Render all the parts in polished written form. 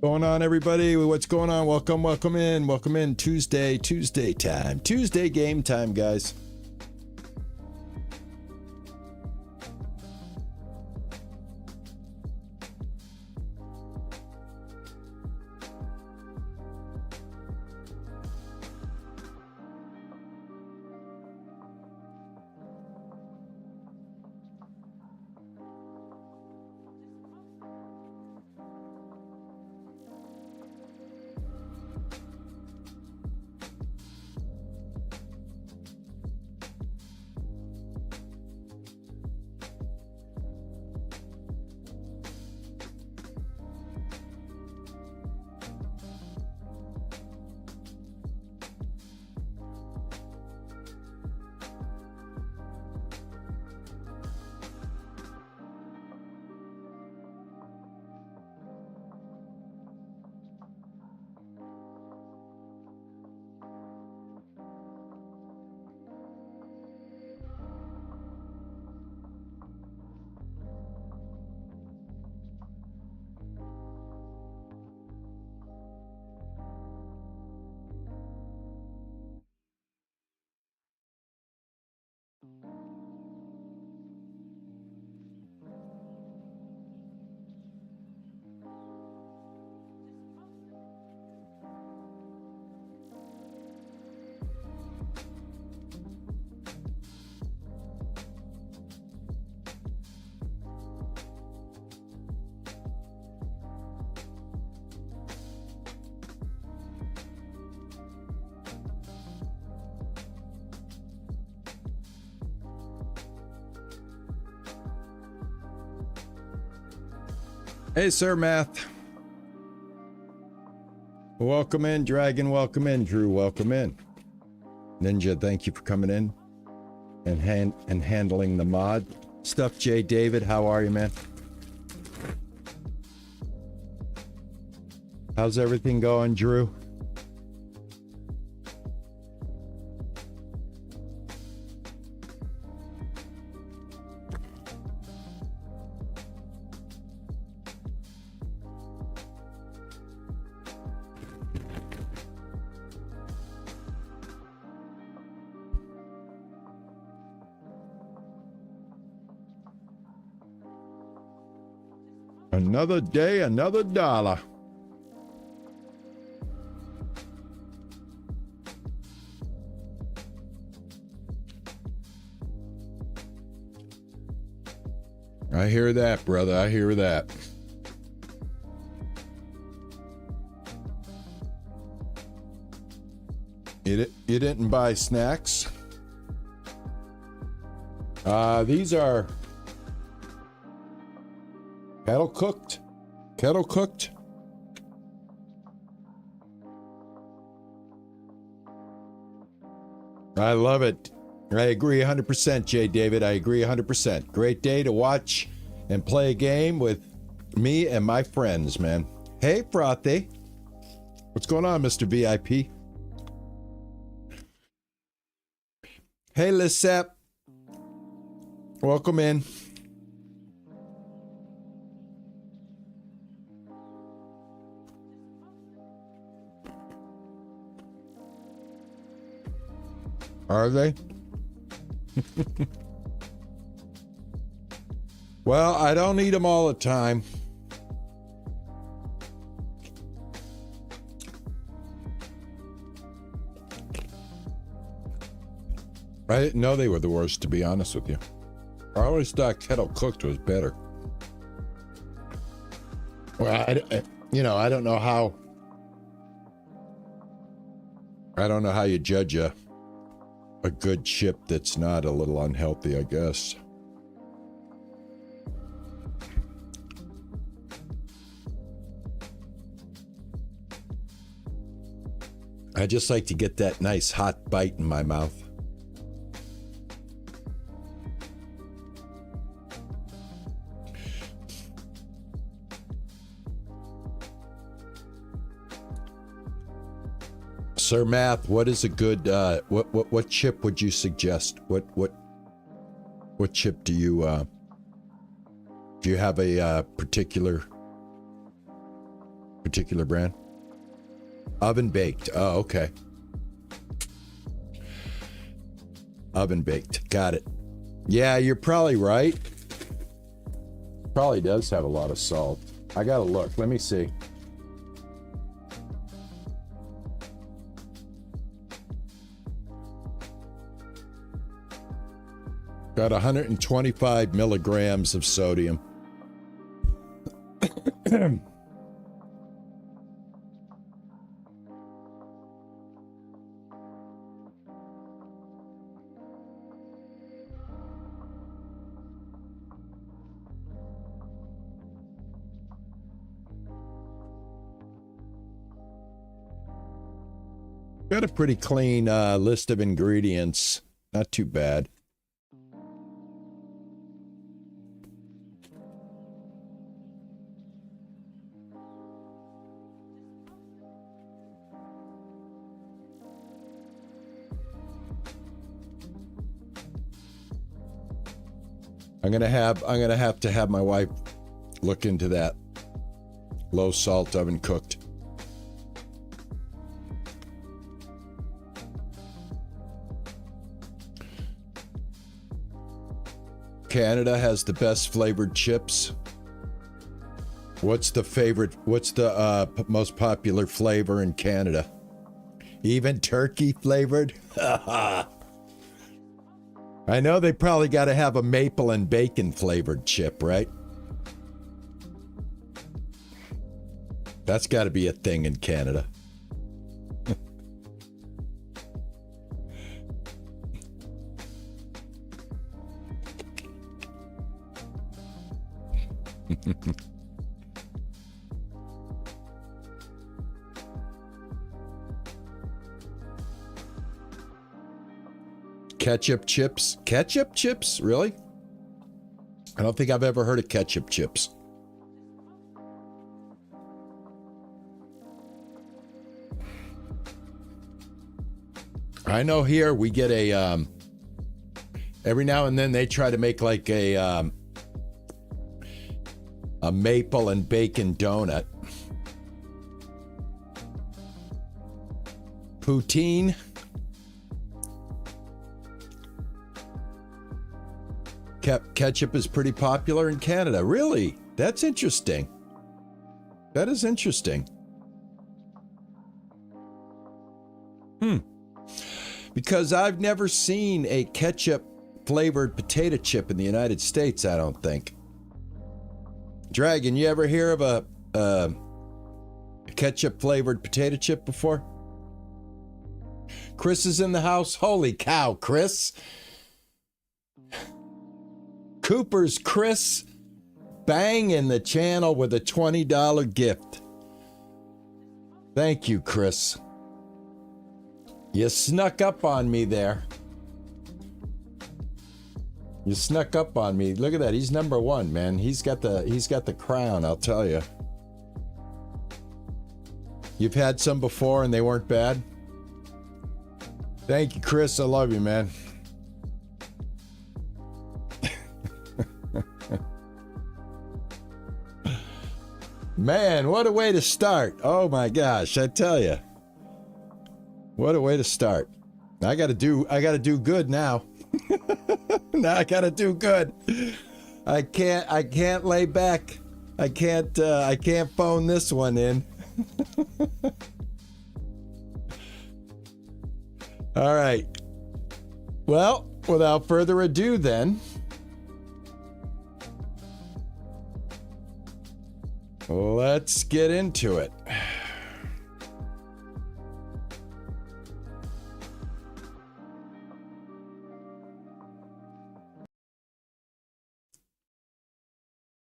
Going on, everybody? What's going on? Welcome in. Tuesday time. Tuesday game time, guys. Hey, Sir Math. Welcome in, Dragon. Welcome in, Drew. Welcome in. Ninja, thank you for coming in and handling the mod stuff. Jay David, how are you, man? How's everything going, Drew? Another day, another dollar. I hear that, brother. I hear that. You didn't buy snacks? These are kettle cooked. Kettle cooked. I love it. I agree 100%, Jay David. I agree 100%. Great day to watch and play a game with me and my friends, man. Hey, Frothy. What's going on, Mr. VIP? Hey, Lisette. Welcome in. Are they? Well, I don't eat them all the time. I didn't know they were the worst, to be honest with you. I always thought kettle cooked was better. Well, I don't know how. I don't know how you judge a good chip that's not a little unhealthy, I guess. I just like to get that nice hot bite in my mouth. Sir Math, what is a good what chip would you suggest? What chip do you have a particular particular brand? Oven baked. Oh, okay. Oven baked. Got it. Yeah, you're probably right. Probably does have a lot of salt. I gotta look. Let me see. Got 125 milligrams of sodium. Got a pretty clean list of ingredients. Not too bad. I'm gonna have to have my wife look into that. Low salt oven cooked. Canada has the best flavored chips. What's the most popular flavor in Canada? Even turkey flavored? I know they probably got to have a maple and bacon flavored chip, right? That's got to be a thing in Canada. Ketchup chips? Ketchup chips? Really? I don't think I've ever heard of ketchup chips. I know here we get a, every now and then they try to make like a maple and bacon donut. Poutine. Ketchup is pretty popular in Canada. Really? That's interesting. That is interesting. Because I've never seen a ketchup flavored potato chip in the United States, I don't think. Dragon, you ever hear of a ketchup flavored potato chip before? Chris is in the house. Holy cow, Chris. Cooper's Chris banging the channel with a $20 gift. Thank you, Chris. You snuck up on me there. You snuck up on me. Look at that. He's number one, man. He's got the crown, I'll tell you. You've had some before and they weren't bad? Thank you, Chris. I love you, man. Man, what a way to start. Oh my gosh, I tell you. What a way to start. I gotta do good now. Now I gotta do good. I can't lay back. I can't phone this one in. All right. Well, without further ado then, let's get into it.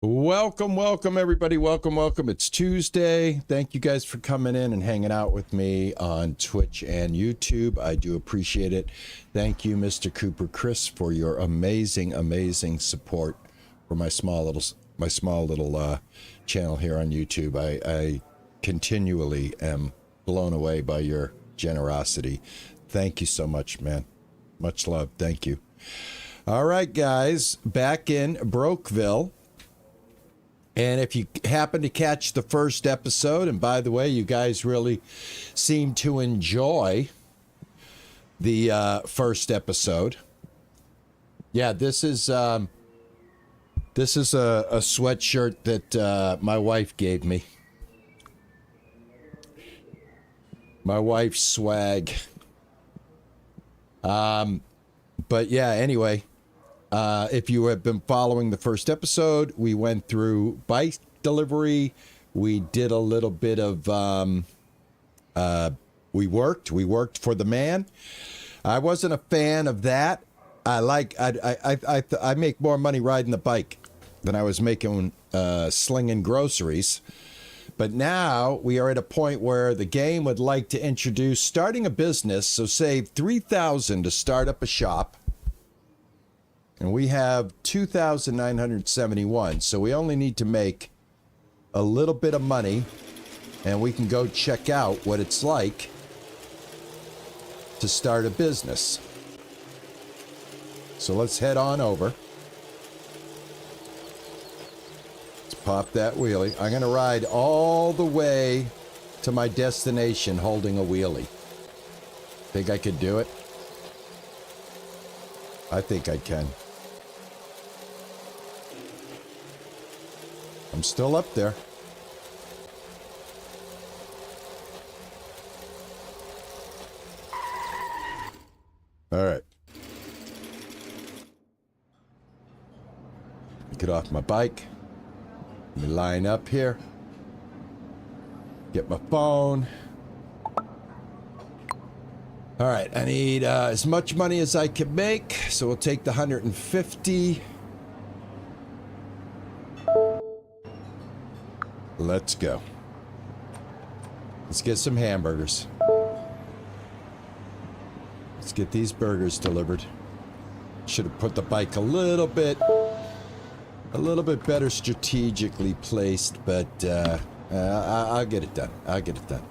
Welcome, everybody. Welcome. It's Tuesday. Thank you guys for coming in and hanging out with me on Twitch and YouTube. I do appreciate it. Thank you, Mr. Cooper Chris, for your amazing support for my small little channel here on YouTube. I continually am blown away by your generosity. Thank you so much, man. Much love. Thank you. All right, guys, back in Brokeville. And if you happen to catch the first episode, and by the way, you guys really seem to enjoy the first episode. Yeah, this is a sweatshirt that my wife gave me. My wife's swag. But yeah, anyway, if you have been following the first episode, we went through bike delivery. We did a little bit of, we worked for the man. I wasn't a fan of that. I make more money riding the bike than I was making slinging groceries. But now we are at a point where the game would like to introduce starting a business. So save $3,000 to start up a shop. And we have 2,971. So we only need to make a little bit of money. And we can go check out what it's like to start a business. So let's head on over. Pop that wheelie. I'm going to ride all the way to my destination holding a wheelie. Think I could do it? I think I can. I'm still up there. All right. Get off my bike. Let me line up here. Get my phone. All right, I need as much money as I can make, so we'll take the 150. Let's go. Let's get some hamburgers. Let's get these burgers delivered. Should have put the bike a little bit better strategically placed, but I'll get it done. I'll get it done.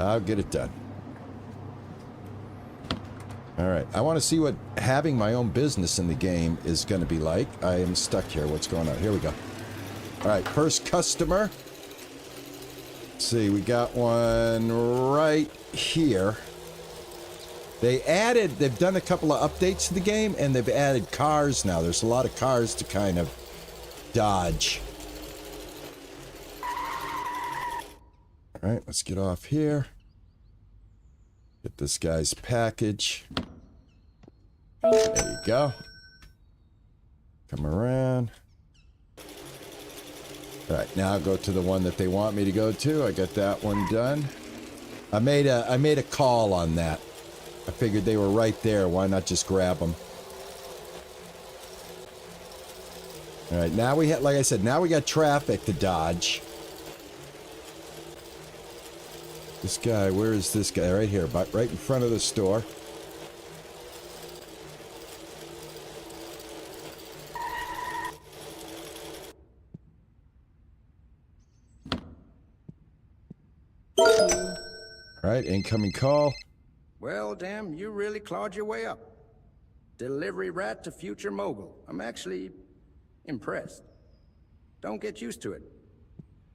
I'll get it done. All right. I want to see what having my own business in the game is going to be like. I am stuck here. What's going on? Here we go. All right. First customer. Let's see. We got one right here. They've done a couple of updates to the game, and they've added cars now. There's a lot of cars to kind of dodge. All right, let's get off here. Get this guy's package. There you go. Come around. All right, now I'll go to the one that they want me to go to. I got that one done. I made a call on that. I figured they were right there. Why not just grab them? All right, now we have, like I said, now we got traffic to dodge. This guy, where is this guy? Right here, right in front of the store. All right, incoming call. Well, damn, you really clawed your way up. Delivery rat to future mogul. I'm actually impressed. Don't get used to it.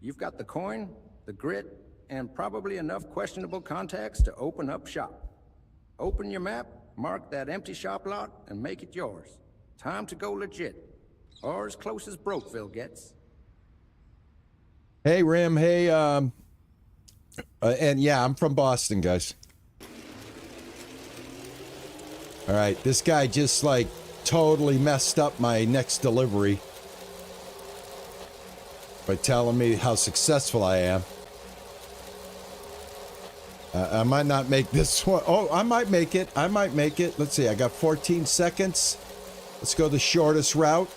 You've got the coin, the grit, and probably enough questionable contacts to open up shop. Open your map, mark that empty shop lot, and make it yours. Time to go legit. Or as close as Brokeville gets. Hey, Rim. Hey, and yeah, I'm from Boston, guys. All right, this guy just like totally messed up my next delivery by telling me how successful I am. I might not make this one. Oh, I might make it. I might make it. Let's see. I got 14 seconds. Let's go the shortest route.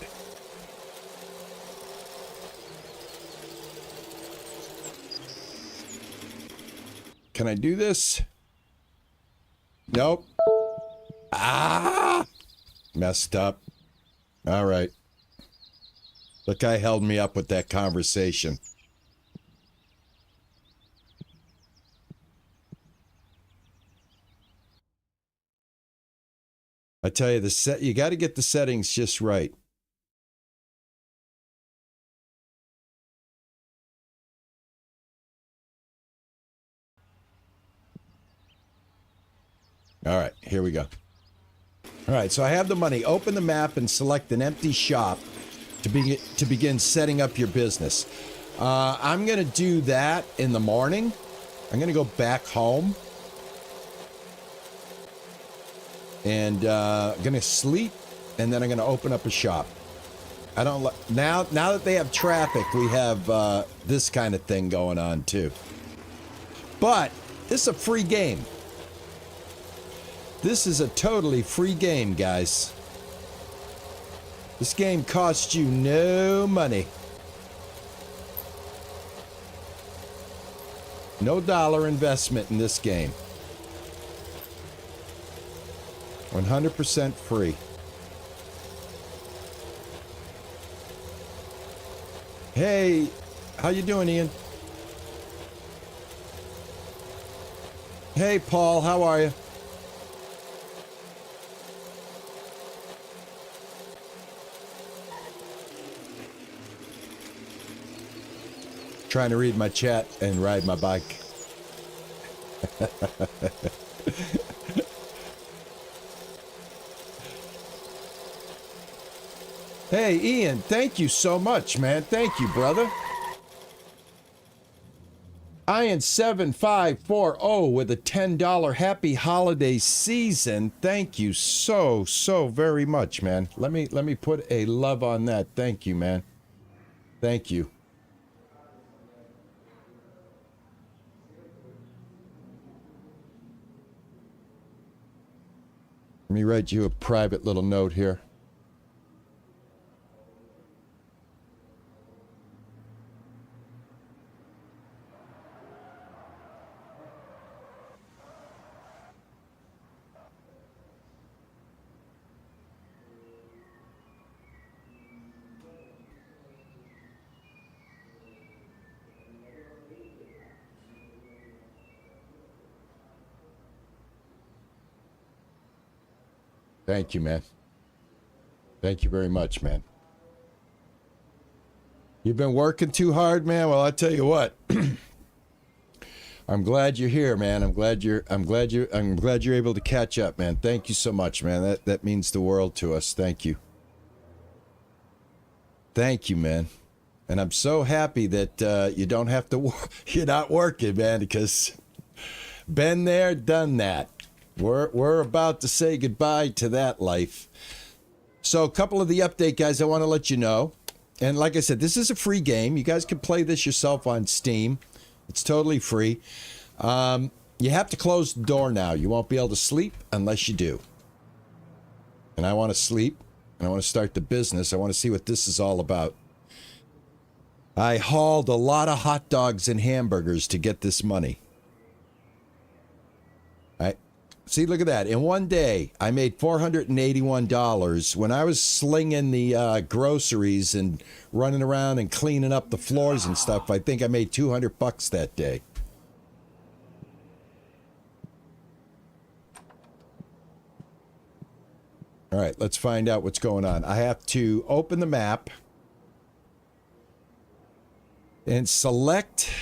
Can I do this? Nope. Ah! Messed up. All right. The guy held me up with that conversation. I tell you, you got to get the settings just right. All right, here we go. All right, so I have the money. Open the map and select an empty shop to begin setting up your business. I'm going to do that in the morning. I'm going to go back home. And going to sleep, and then I'm going to open up a shop. I don't now that they have traffic, we have this kind of thing going on too. But this is a free game. This is a totally free game, guys. This game costs you no money. No dollar investment in this game. 100% free. Hey, how you doing, Ian? Hey, Paul, how are you? Trying to read my chat and ride my bike. Hey, Ian, thank you so much, man. Thank you, brother. Ian7540 with a $10 happy holiday season. Thank you so very much, man. Let me put a love on that. Thank you, man. Thank you. Let me write you a private little note here. Thank you, man. Thank you very much, man. You've been working too hard, man. Well, I tell you what. I'm glad you're here, man. I'm glad you're able to catch up, man. Thank you so much, man. That means the world to us. Thank you. Thank you, man. And I'm so happy that you don't have to you're not working, man, because been there, done that. We're about to say goodbye to that life. So a couple of the update guys I want to let you know. And like I said, this is a free game. You guys can play this yourself on Steam. It's totally free. You have to close the door now. You won't be able to sleep unless you do. And I want to sleep. And I want to start the business. I want to see what this is all about. I hauled a lot of hot dogs and hamburgers to get this money. See, look at that. In one day, I made $481. When I was slinging the groceries and running around and cleaning up the floors and stuff, I think I made $200 that day. All right, let's find out what's going on. I have to open the map and select.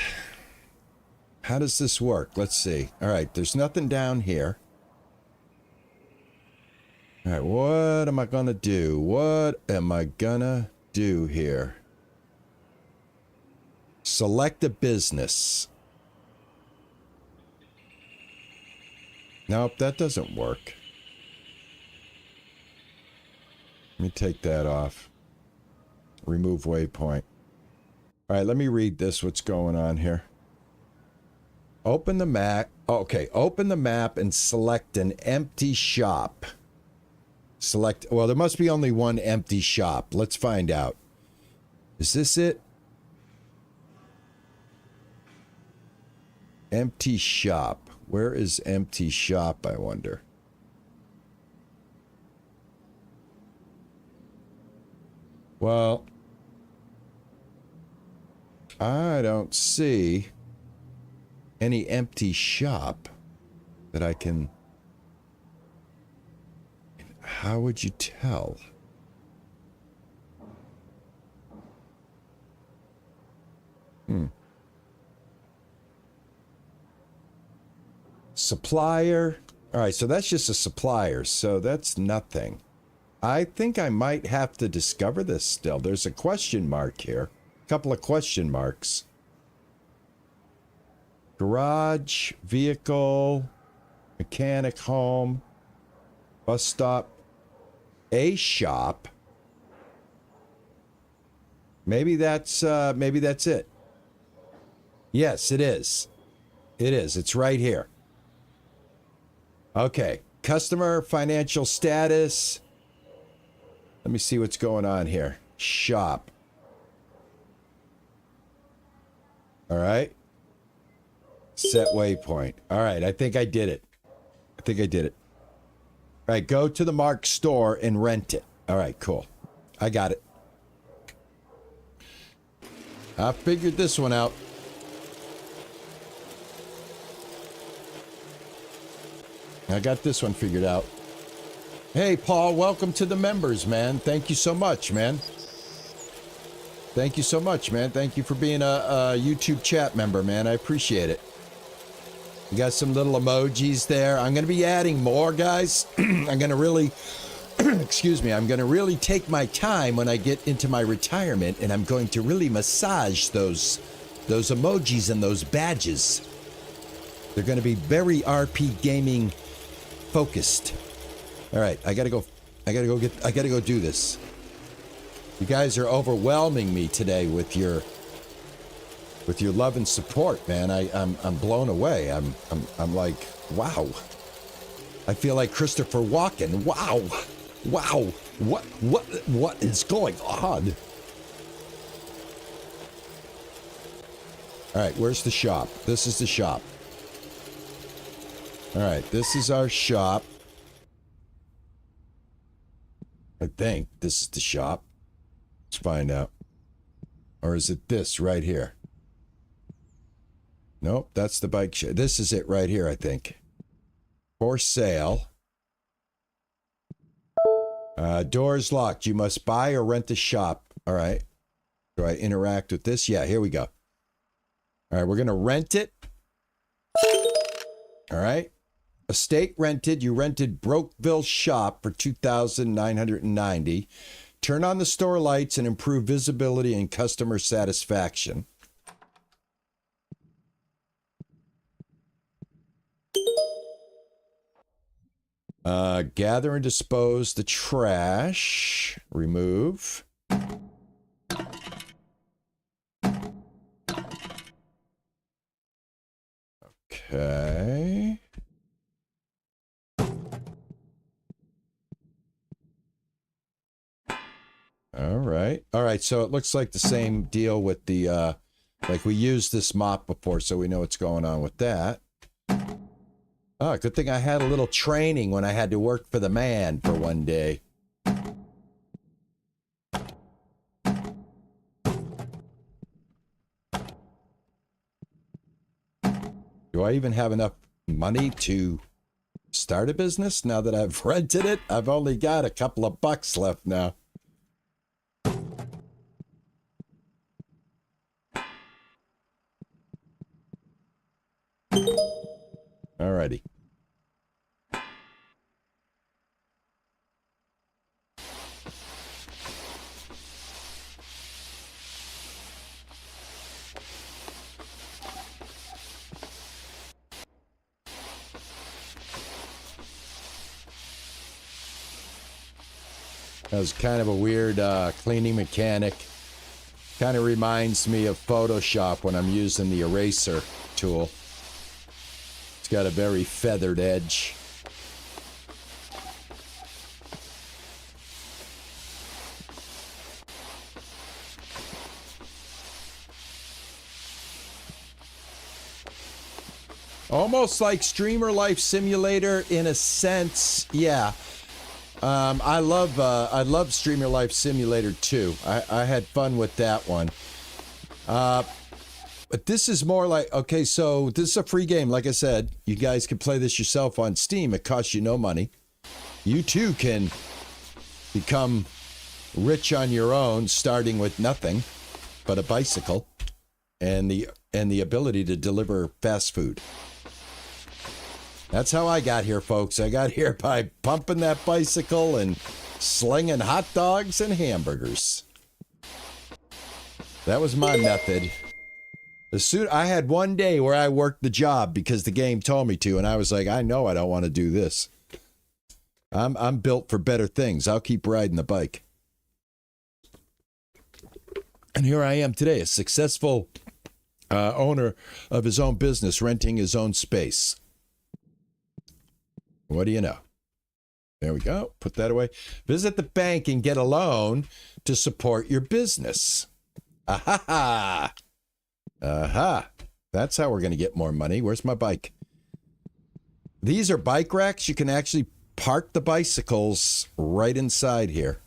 How does this work? Let's see. All right, there's nothing down here. All right, what am I gonna do? What am I gonna do here? Select a business. Nope, that doesn't work. Let me take that off. Remove waypoint. All right, let me read this, what's going on here. Open the map. Okay, open the map and select an empty shop. Select, well, there must be only one empty shop. Let's find out. Is this it? Empty shop. Where is empty shop, I wonder? Well, I don't see any empty shop that I can... How would you tell? Supplier. All right, so that's just a supplier, so that's nothing. I think I might have to discover this still. There's a question mark here. A couple of question marks. Garage, vehicle, mechanic, home, bus stop, a shop. Maybe that's it. Yes, it is. It is. It's right here. Okay. Customer financial status. Let me see what's going on here. Shop. All right. Set waypoint. All right. I think I did it. All right. Go to the Mark store and rent it. All right. Cool. I got it. I figured this one out. I got this one figured out. Hey, Paul, welcome to the members, man. Thank you so much, man. Thank you so much, man. Thank you for being a YouTube chat member, man. I appreciate it. You got some little emojis there. I'm going to be adding more, guys. I'm going to really, excuse me, I'm going to really take my time when I get into my retirement, and I'm going to really massage those emojis and those badges. They're going to be very RP gaming focused. All right, I gotta go do this. You guys are overwhelming me today with your love and support, man. I'm blown away. I'm like, wow. I feel like Christopher Walken. Wow. What is going on? All right, where's the shop? This is the shop. All right, this is our shop. I think this is the shop. Let's find out. Or is it this right here? Nope, that's the bike shop. This is it right here, I think. For sale. Doors locked. You must buy or rent the shop. All right. Do I interact with this? Yeah, here we go. All right, we're going to rent it. All right. Estate rented. You rented Brokeville shop for $2,990. Turn on the store lights and improve visibility and customer satisfaction. Gather and dispose the trash. Remove. Okay. All right. All right. So it looks like the same deal with the, like we used this mop before, so we know what's going on with that. Oh, good thing I had a little training when I had to work for the man for one day. Do I even have enough money to start a business now that I've rented it? I've only got a couple of bucks left now. Alrighty. That was kind of a weird cleaning mechanic. Kind of reminds me of Photoshop when I'm using the eraser tool. It's got a very feathered edge. Almost like Streamer Life Simulator in a sense, yeah. I love Streamer Life Simulator 2. I had fun with that one. But this is more like, okay, so this is a free game. Like I said, you guys can play this yourself on Steam. It costs you no money. You too can become rich on your own, starting with nothing but a bicycle and the ability to deliver fast food. That's how I got here, folks. I got here by pumping that bicycle and slinging hot dogs and hamburgers. That was my method. I had one day where I worked the job because the game told me to, and I was like, I know I don't want to do this. I'm built for better things. I'll keep riding the bike. And here I am today, a successful owner of his own business, renting his own space. What do you know? There we go. Put that away. Visit the bank and get a loan to support your business. Aha! Aha! That's how we're going to get more money. Where's my bike? These are bike racks. You can actually park the bicycles right inside here.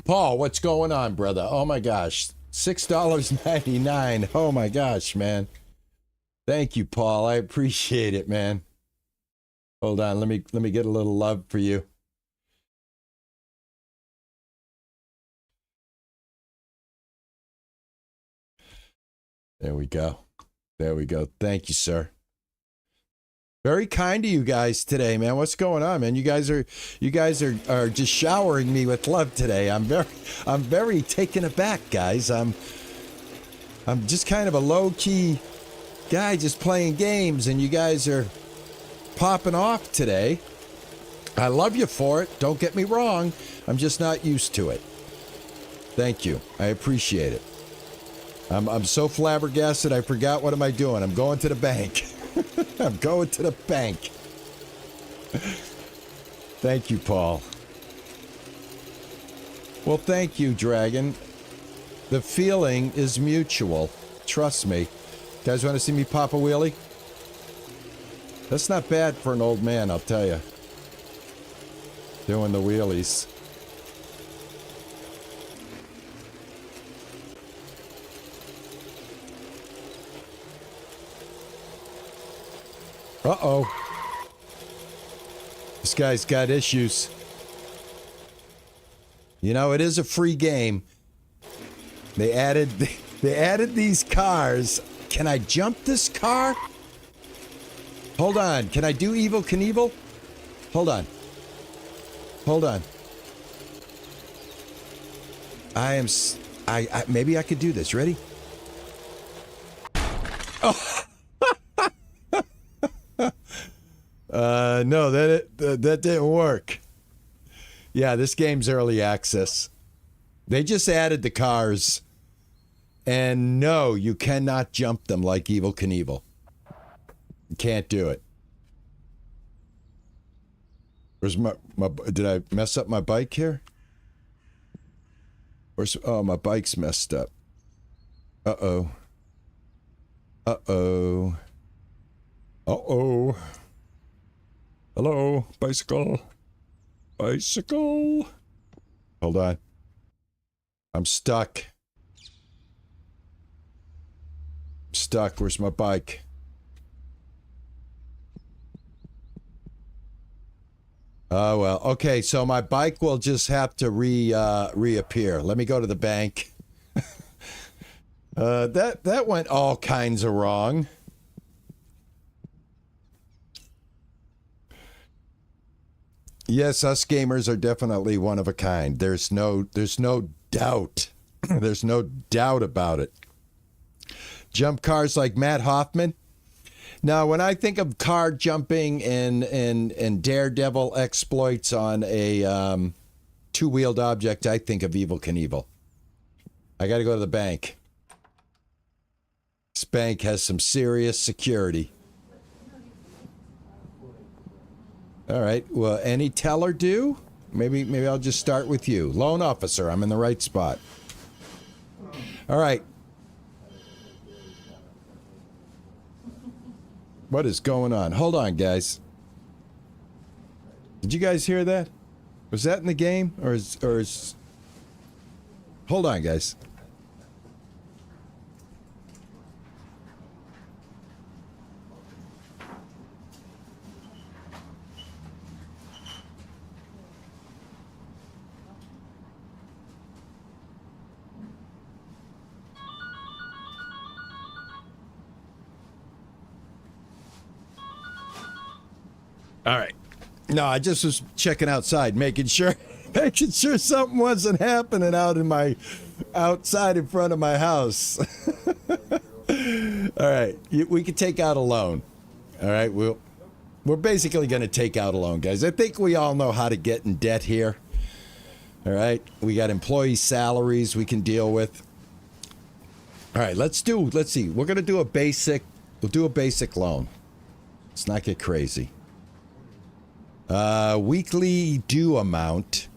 Paul, what's going on, brother? Oh my gosh. $6.99. Oh my gosh, man. Thank you, Paul. I appreciate it, man. Hold on, let me get a little love for you. There we go. There we go. Thank you, sir. Very kind to you guys today, man. What's going on, man? You guys are just showering me with love today. I'm very taken aback, guys. I'm just kind of a low-key guy just playing games, and you guys are popping off today. I love you for it. Don't get me wrong. I'm just not used to it. Thank you. I appreciate it. I'm so flabbergasted I forgot what am I doing. I'm going to the bank. I'm going to the bank. Thank you, Paul. Well, thank you, Dragon. The feeling is mutual. Trust me. You guys want to see me pop a wheelie? That's not bad for an old man, I'll tell you. Doing the wheelies. Uh-oh. This guy's got issues. You know, it is a free game. They added these cars. Can I jump this car? Hold on. Can I do Evel Knievel? Hold on. Hold on. Maybe I could do this. Ready? Oh. No, that didn't work. Yeah, this game's early access. They just added the cars. And no, you cannot jump them like Evel Knievel. You can't do it. Where's my did I mess up my bike here? Oh, my bike's messed up. Uh-oh. Uh-oh. Uh-oh. Hello, bicycle. Bicycle. Hold on. I'm stuck. I'm stuck. Where's my bike? Oh, well. Okay, so my bike will just have to reappear. Let me go to the bank. That went all kinds of wrong. Yes, us gamers are definitely one of a kind. There's no doubt. There's no doubt about it. Jump cars like Matt Hoffman. Now, when I think of car jumping and daredevil exploits on a two-wheeled object, I think of Evel Knievel. I got to go to the bank. This bank has some serious security. All right. Well, any teller do? Maybe I'll just start with you. Loan officer, I'm in the right spot. All right. What is going on? Hold on, guys. Did you guys hear that? Was that in the game? Or is... Hold on, guys. All right. No, I just was checking outside, making sure something wasn't happening outside in front of my house. All right. We can take out a loan. All right. We're basically going to take out a loan, guys. I think we all know how to get in debt here. All right. We got employee salaries we can deal with. All right. Let's see. We're going to do we'll do a basic loan. Let's not get crazy. Weekly due amount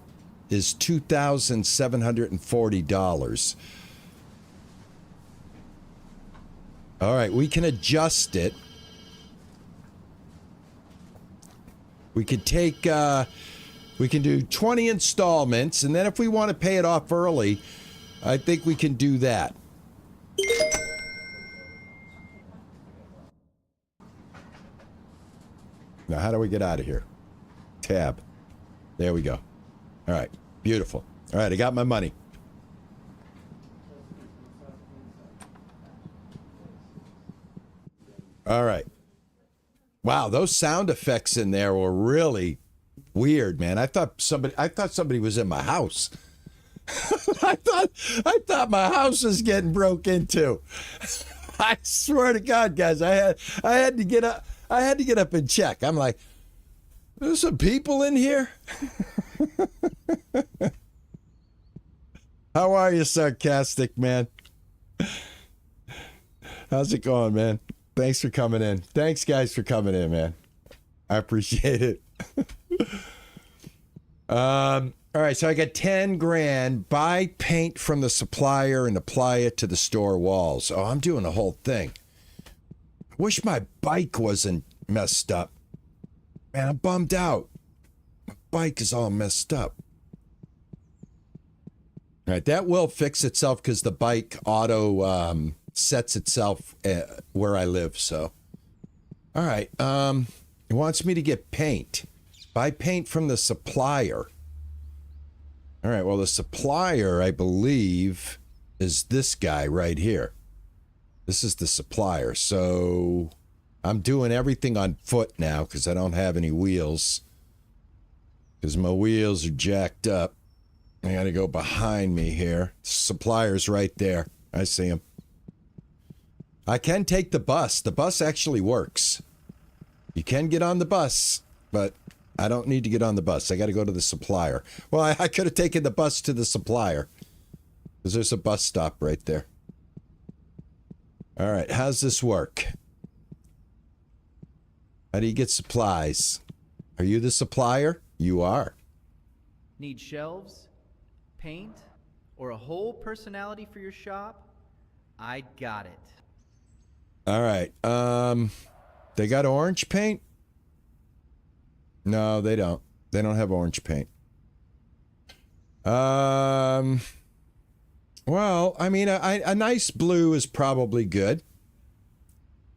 is $2,740. All right, we can adjust it. We could we can do 20 installments, and then if we want to pay it off early, I think we can do that. Now, how do we get out of here? Tab. There we go. All right. Beautiful. All right. I got my money. All right. Wow. Those sound effects in there were really weird, man. I thought somebody was in my house. I thought my house was getting broke into. I swear to God, guys, I had to get up and check. I'm like, there's some people in here. How are you, sarcastic man? How's it going, man? Thanks for coming in. Thanks, guys, for coming in, man. I appreciate it. All right, so I got 10 grand. Buy paint from the supplier and apply it to the store walls. Oh, I'm doing the whole thing. Wish my bike wasn't messed up. Man, I'm bummed out. My bike is all messed up. All right, that will fix itself because the bike auto sets itself where I live, so. All right, it wants me to get paint. Buy paint from the supplier. All right, well, the supplier, I believe, is this guy right here. This is the supplier, so I'm doing everything on foot now because I don't have any wheels. Because my wheels are jacked up. I got to go behind me here. The supplier's right there. I see him. I can take the bus. The bus actually works. You can get on the bus, but I don't need to get on the bus. I got to go to the supplier. Well, I could have taken the bus to the supplier. Because there's a bus stop right there. All right, how's this work? How do you get supplies? Are you the supplier? You are. Need shelves, paint, or a whole personality for your shop? I got it. All right. They got orange paint? No, they don't. They don't have orange paint. Well, I mean, a nice blue is probably good.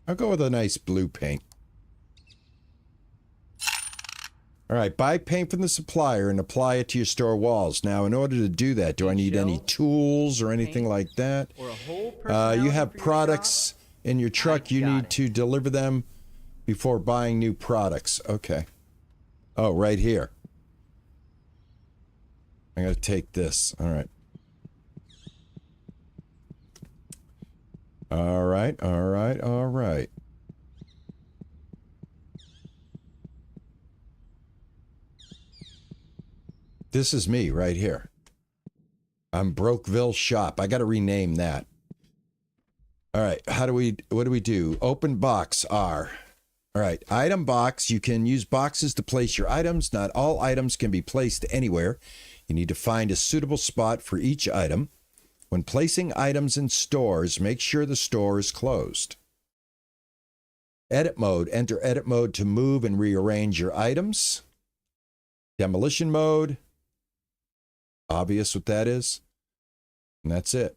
I'll go with a nice blue paint. All right, buy paint from the supplier and apply it to your store walls. Now, in order to do that, do I need any tools or anything like that? Or a whole You have for your products in your truck. You need to deliver them before buying new products. Okay. Oh, right here. I gotta take this. All right. All right, all right, all right. This is me right here. I'm Brokeville Shop. I got to rename that. All right. What do we do? Open box R. All right. Item box. You can use boxes to place your items. Not all items can be placed anywhere. You need to find a suitable spot for each item. When placing items in stores, make sure the store is closed. Edit mode. Enter edit mode to move and rearrange your items. Demolition mode. Obvious what that is. And that's it.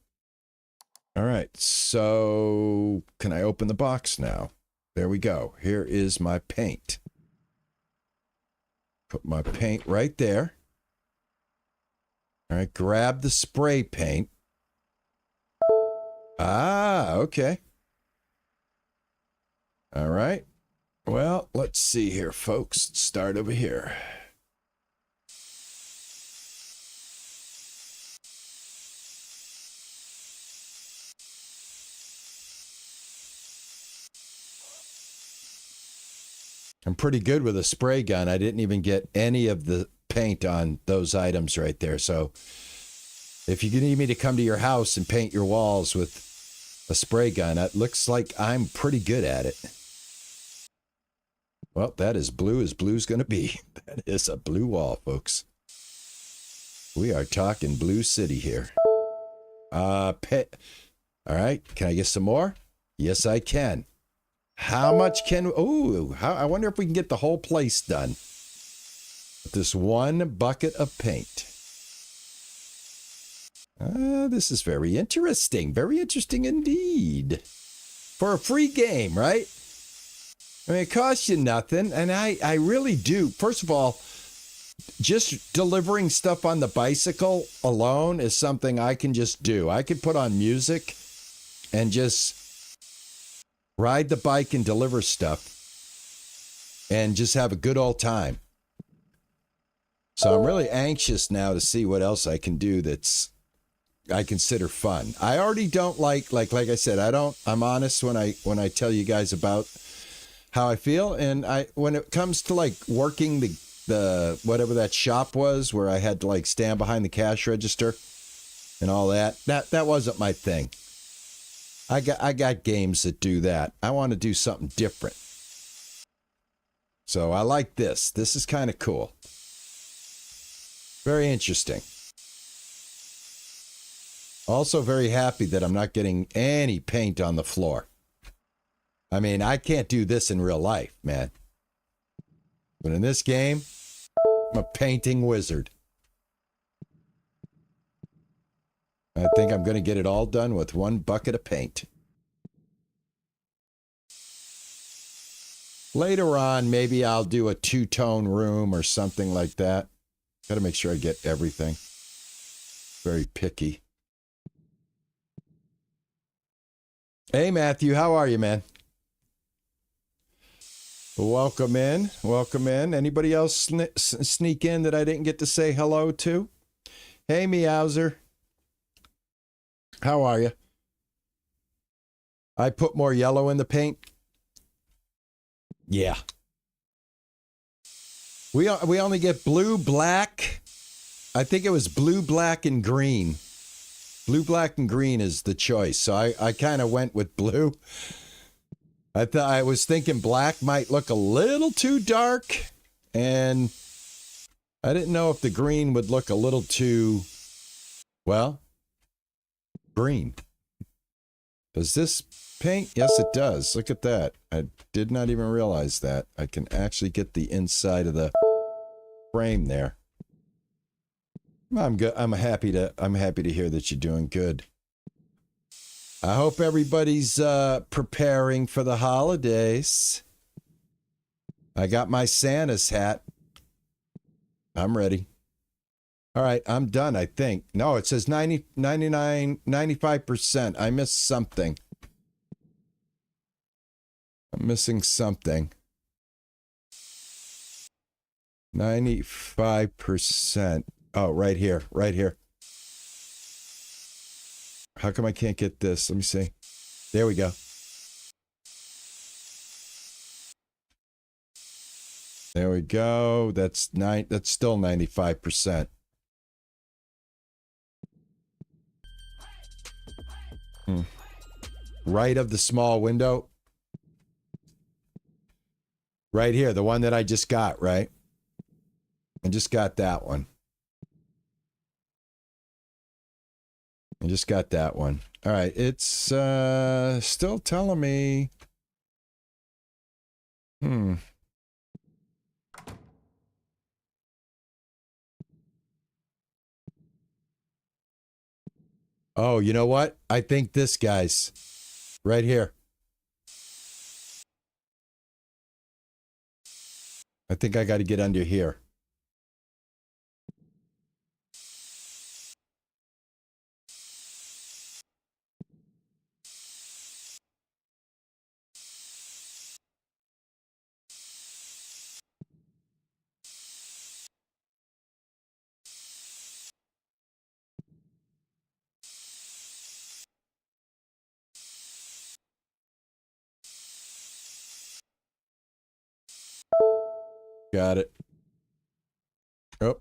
All right. So can I open the box now? There we go. Here is my paint. Put my paint right there. All right. Grab the spray paint. Ah, okay. All right. Well, let's see here, folks. Let's start over here. I'm pretty good with a spray gun. I didn't even get any of the paint on those items right there. So if you need me to come to your house and paint your walls with a spray gun, it looks like I'm pretty good at it. Well, that is blue as blue's going to be. That is a blue wall, folks. We are talking Blue City here. All right. Can I get some more? Yes, I can. How much can... Oh, I wonder if we can get the whole place done with this one bucket of paint. This is very interesting. Very interesting indeed. For a free game, right? I mean, it costs you nothing. And I really do. First of all, just delivering stuff on the bicycle alone is something I can just do. I could put on music and just ride the bike and deliver stuff and just have a good old time. So I'm really anxious now to see what else I can do I consider fun. I already don't like I said, I'm honest when I tell you guys about how I feel. And when it comes to like working the whatever that shop was where I had to like stand behind the cash register and all that wasn't my thing. I got games that do that. I want to do something different. So I like this. This is kind of cool. Very interesting. Also very happy that I'm not getting any paint on the floor. I mean, I can't do this in real life, man. But in this game, I'm a painting wizard. I think I'm going to get it all done with one bucket of paint. Later on, maybe I'll do a two-tone room or something like that. Got to make sure I get everything. Very picky. Hey, Matthew, how are you, man? Welcome in. Welcome in. Anybody else sneak in that I didn't get to say hello to? Hey, Meowser. How are you? I put more yellow in the paint. Yeah. We only get blue, black. I think it was blue, black, and green. Blue, black, and green is the choice. So I kind of went with blue. I was thinking black might look a little too dark. And I didn't know if the green would look a little too, well, green. Does this paint? Yes, it does. Look at that. I did not even realize that. I can actually get the inside of the frame there. I'm good. I'm happy to hear that you're doing good. I hope everybody's preparing for the holidays. I got my Santa's hat. I'm ready. All right, I'm done, I think. No, it says 90, 99, 95%. I missed something. I'm missing something. 95%. Oh, right here, right here. How come I can't get this? Let me see. There we go. There we go. That's still 95%. Right of the small window. Right here, the one that I just got, right? I just got that one. I just got that one. All right, it's still telling me. Oh, you know what? I think this guy's right here. I think I got to get under here. Got it. Oh.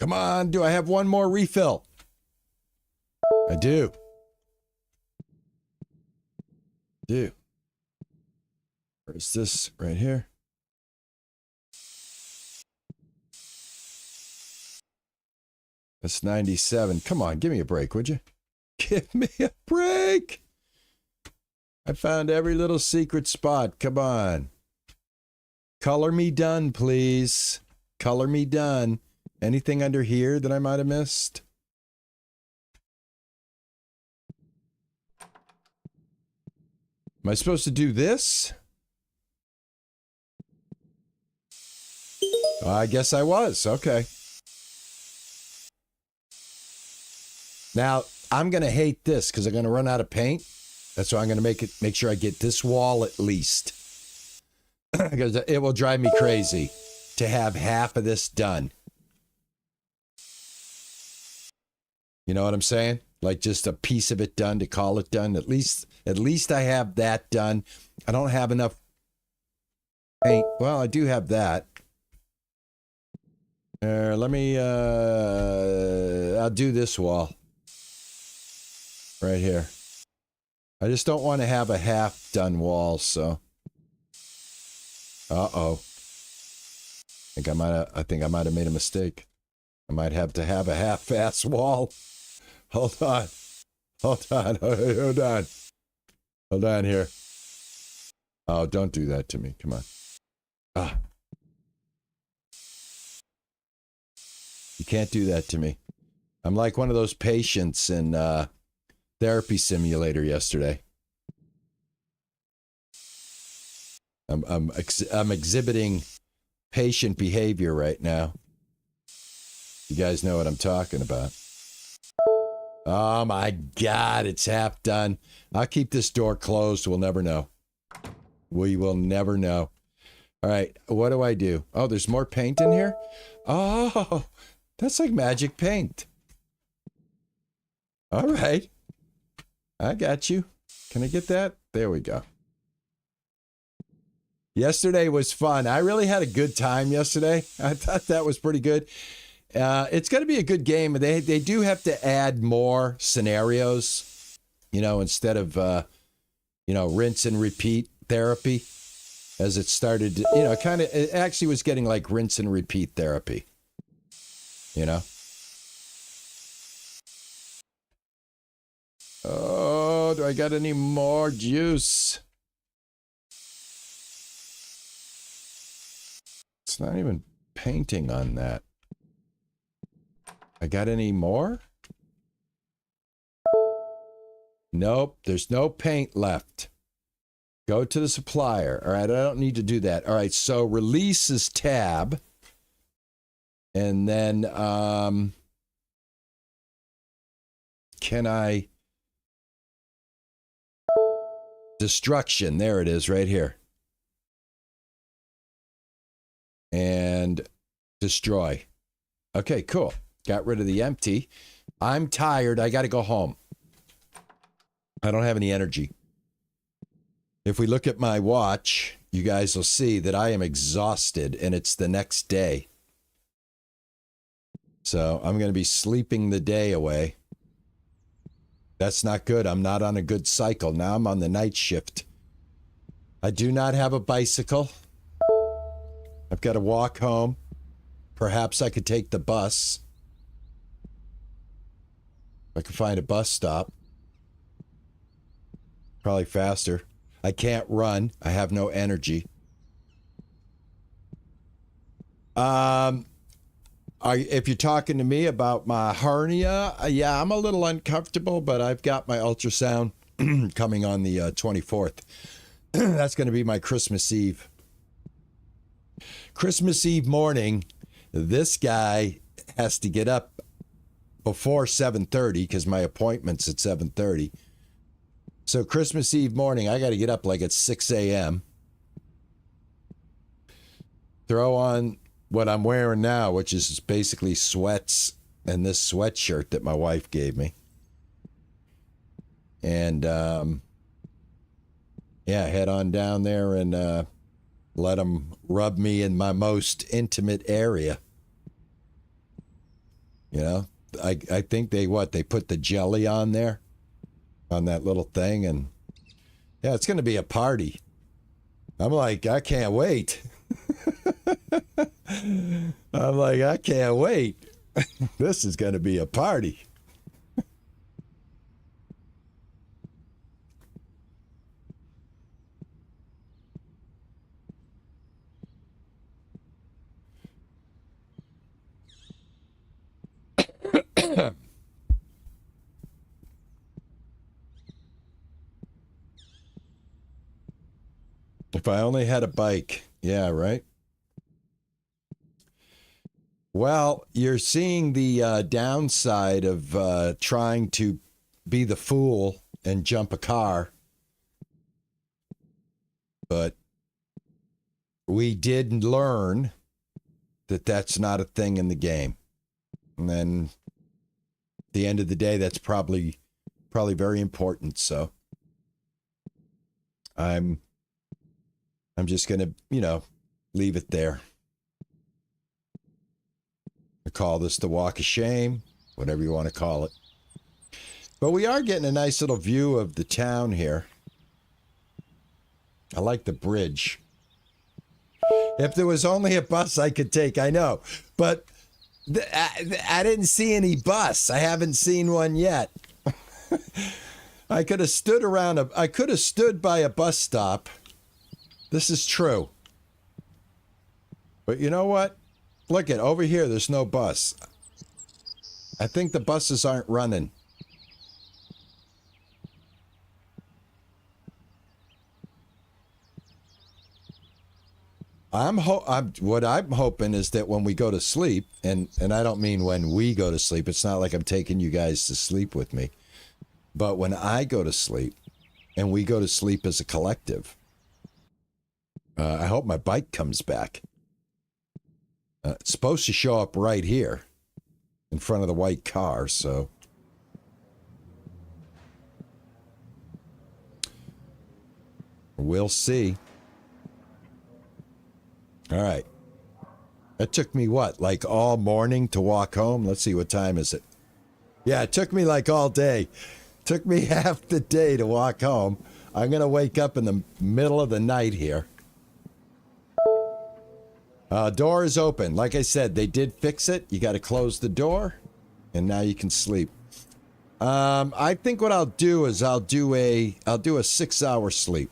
Come on. Do I have one more refill? I do. Where's this? Right here. That's 97. Come on, give me a break, would you? Give me a break. I found every little secret spot. Come on. Color me done, please. Color me done. Anything under here that I might have missed? Am I supposed to do this? I guess I was. Okay. Now, I'm going to hate this because I'm going to run out of paint. That's why I'm going to make sure I get this wall at least. Because it will drive me crazy to have half of this done. You know what I'm saying? Like just a piece of it done to call it done. At least I have that done. I don't have enough paint. Well, I do have that. Let me, I'll do this wall. Right here. I just don't want to have a half done wall, so. Uh-oh. I think I might have made a mistake. I might have to have a half-ass wall. Hold on. Hold on here. Oh, don't do that to me. Come on. Ah. You can't do that to me. I'm like one of those patients in therapy simulator yesterday. I'm exhibiting patient behavior right now. You guys know what I'm talking about. Oh my God, it's half done. I'll keep this door closed. We'll never know. We will never know. All right, what do I do? Oh, there's more paint in here? Oh, that's like magic paint. All right. I got you. Can I get that? There we go. Yesterday was fun. I really had a good time yesterday. I thought that was pretty good. It's going to be a good game. They do have to add more scenarios, instead of, rinse and repeat therapy as it started, it actually was getting like rinse and repeat therapy, Oh, do I got any more juice? It's not even painting on that. I got any more? Nope, there's no paint left. Go to the supplier. All right, I don't need to do that. All right, so release is tab. And then, can I... Destruction, there it is, right here. And destroy. Okay, cool. Got rid of the empty. I'm tired. I got to go home. I don't have any energy. If we look at my watch, you guys will see that I am exhausted and it's the next day. So I'm going to be sleeping the day away. That's not good. I'm not on a good cycle. Now I'm on the night shift. I do not have a bicycle. I've got to walk home. Perhaps I could take the bus. I could find a bus stop. Probably faster. I can't run. I have no energy. If you're talking to me about my hernia, yeah, I'm a little uncomfortable, but I've got my ultrasound coming on the 24th. That's going to be my Christmas Eve. Christmas Eve morning, this guy has to get up before 7:30 because my appointment's at 7:30. So Christmas Eve morning, I got to get up like at 6 a.m. Throw on what I'm wearing now, which is basically sweats and this sweatshirt that my wife gave me. And, yeah, head on down there and Let them rub me in my most intimate area. You know, I think they put the jelly on there, on that little thing, and yeah, it's going to be a party. I'm like, I can't wait. I'm like, I can't wait. This is going to be a party. If I only had a bike. Yeah, right? Well, you're seeing the downside of trying to be the fool and jump a car. But we did learn that that's not a thing in the game. And then at the end of the day, that's probably very important. So I'm just going to, leave it there. I call this the walk of shame, whatever you want to call it. But we are getting a nice little view of the town here. I like the bridge. If there was only a bus I could take, I know. But I didn't see any bus. I haven't seen one yet. I could have stood by a bus stop. This is true. But you know what? Look at over here, there's no bus. I think the buses aren't running. What I'm hoping is that when we go to sleep, and I don't mean when we go to sleep, it's not like I'm taking you guys to sleep with me, but when I go to sleep, and we go to sleep as a collective, I hope my bike comes back. It's supposed to show up right here in front of the white car, so. We'll see. All right. It took me what, like all morning to walk home? Let's see, what time is it? Yeah, it took me like all day. Took me half the day to walk home. I'm going to wake up in the middle of the night here. Door is open. Like I said, they did fix it. You got to close the door, and now you can sleep. I think what I'll do is I'll do a 6-hour sleep.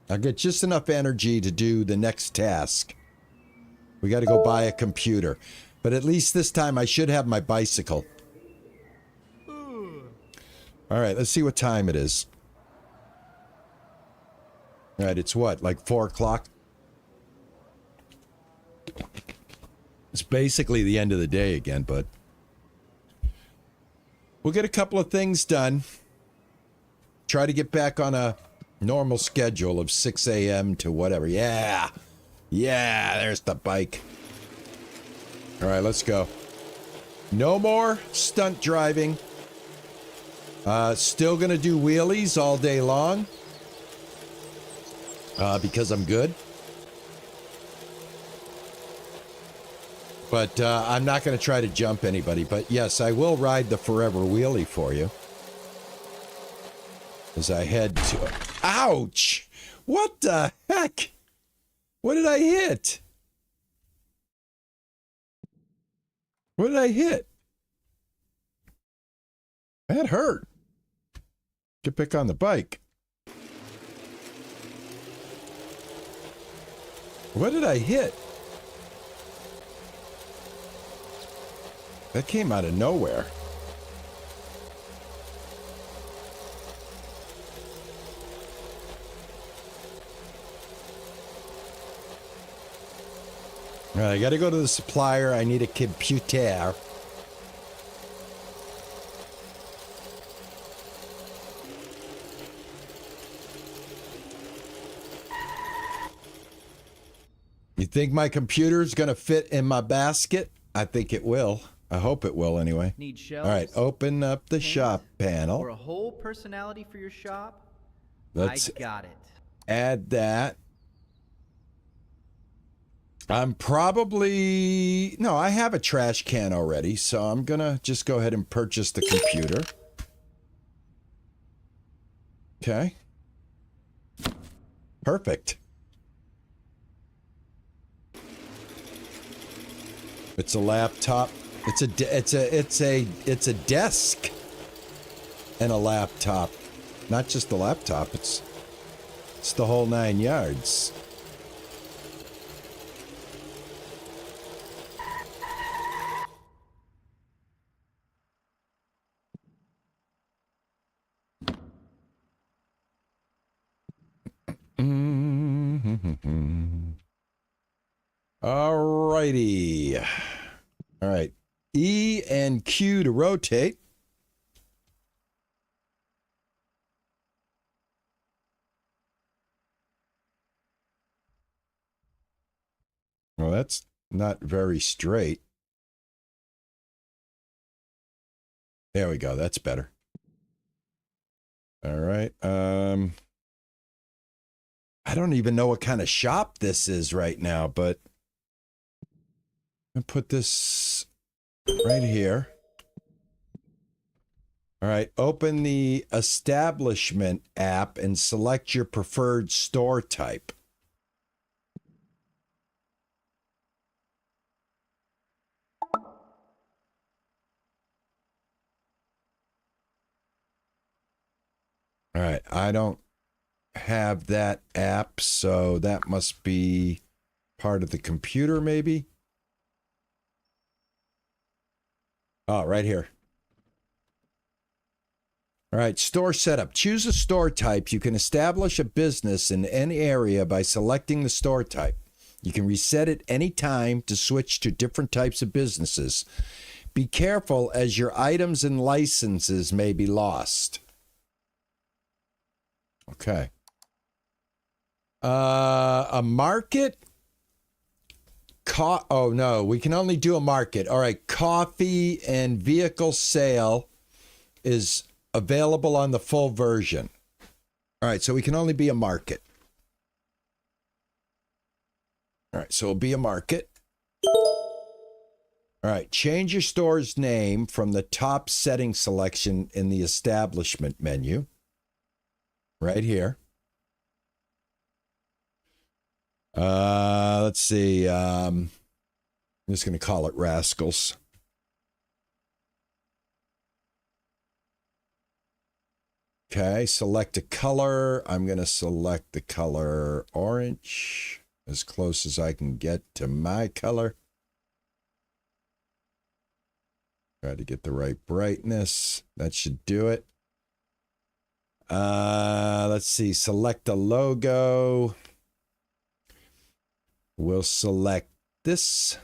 I'll get just enough energy to do the next task. We got to go buy a computer. But at least this time I should have my bicycle. All right, let's see what time it is. All right, it's what, like 4 o'clock? It's basically the end of the day again, but we'll get a couple of things done. Try to get back on a normal schedule of 6 a.m. to whatever. Yeah, there's the bike. All right, let's go. No more stunt driving. Still gonna do wheelies all day long. Because I'm good. But I'm not going to try to jump anybody. But yes, I will ride the forever wheelie for you. As I head to... Ouch! What the heck? What did I hit? What did I hit? That hurt. Get back on the bike. What did I hit? That came out of nowhere. All right, I got to go to the supplier. I need a computer. You think my computer's going to fit in my basket? I think it will. I hope it will anyway. Need shelves? All right, open up the shop panel. Or a whole personality for your shop? Let's I got it. Add that. I'm probably... No, I have a trash can already, so I'm going to just go ahead and purchase the computer. Okay. Perfect. It's a laptop. It's a desk and a laptop. Not just a laptop, it's the whole 9 yards. All righty. All right. E and Q to rotate. Well, that's not very straight. There we go. That's better. All right. I don't even know what kind of shop this is right now, but I'm gonna put this right here. All right, open the establishment app and select your preferred store type. All right, I don't have that app, so that must be part of the computer, maybe. Oh, right here. All right, store setup. Choose a store type. You can establish a business in any area by selecting the store type. You can reset it anytime to switch to different types of businesses. Be careful as your items and licenses may be lost. Okay. A market? Oh, no, we can only do a market. All right, coffee and vehicle sale is available on the full version. All right, so we can only be a market. All right, so it'll be a market. All right, change your store's name from the top setting selection in the establishment menu. Right here. Let's see. I'm just going to call it Rascals. Okay, select a color. I'm going to select the color orange, as close as I can get to my color. Try to get the right brightness. That should do it. Let's see. Select a logo. We'll select this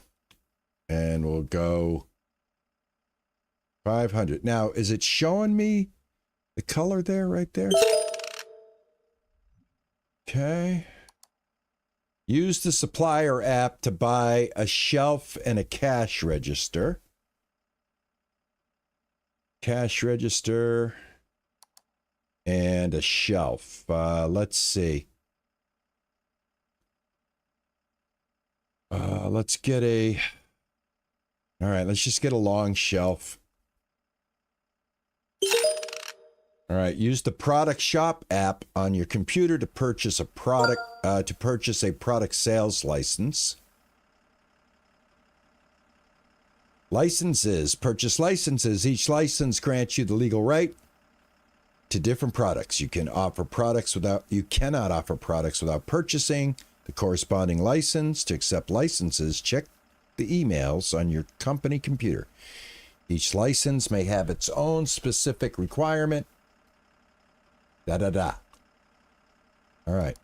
and we'll go 500. Now, is it showing me the color there, right there? Okay. Use the supplier app to buy a shelf and a cash register. Cash register and a shelf. Let's see. Let's get a... All right, let's just get a long shelf. All right, use the product shop app on your computer to purchase a product sales license. Licenses. Purchase licenses. Each license grants you the legal right to different products. You cannot offer products without purchasing the corresponding license. To accept licenses, check the emails on your company computer. Each license may have its own specific requirement. All right.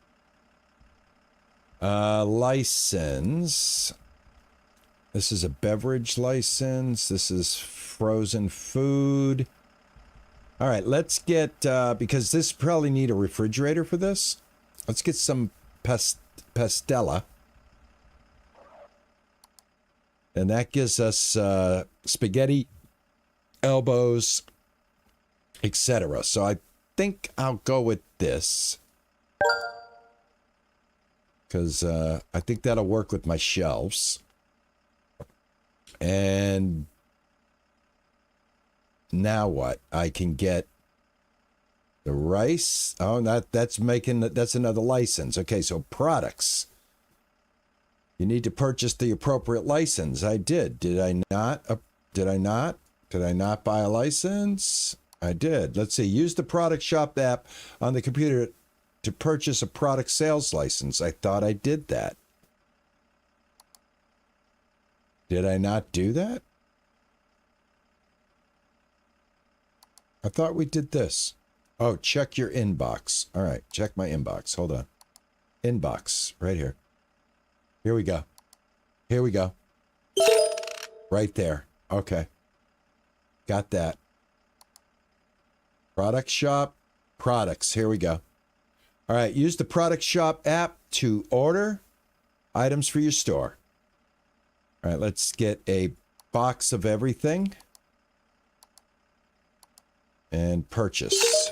License. This is a beverage license. This is frozen food. All right, let's get, because this probably need a refrigerator for this. Let's get some pastella. And that gives us spaghetti, elbows, etc. So I think I'll go with this. because I think that'll work with my shelves. And now what? I can get the rice. Oh, that's another license. Okay, so products. You need to purchase the appropriate license. I did. Did I not? Did I not? Did I not buy a license? I did. Let's see. Use the product shop app on the computer to purchase a product sales license. I thought I did that. Did I not do that? I thought we did this. Oh, check your inbox. All right, check my inbox. Hold on. Inbox, right here. Here we go. Here we go. Right there. Okay. Got that. Product shop. Products. Here we go. All right, use the product shop app to order items for your store. All right, let's get a box of everything. And purchase.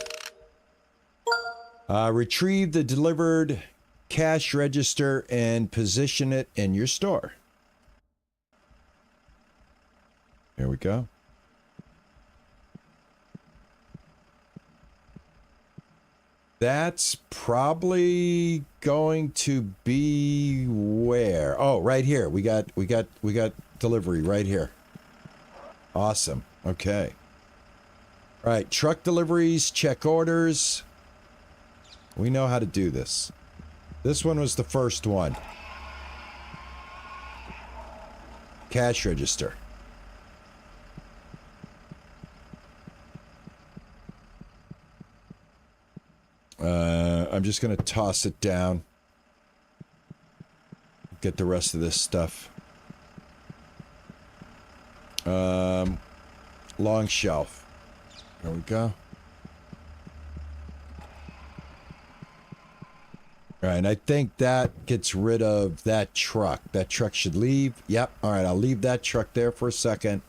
Retrieve the delivered cash register and position it in your store. Here we go. That's probably going to be where? Oh, right here. We got delivery right here. Awesome. Okay. All right, truck deliveries, check orders. We know how to do this. This one was the first one. Cash register. I'm just going to toss it down. Get the rest of this stuff. Long shelf. There we go. All right, and I think that gets rid of that truck. That truck should leave. Yep. All right, I'll leave that truck there for a second.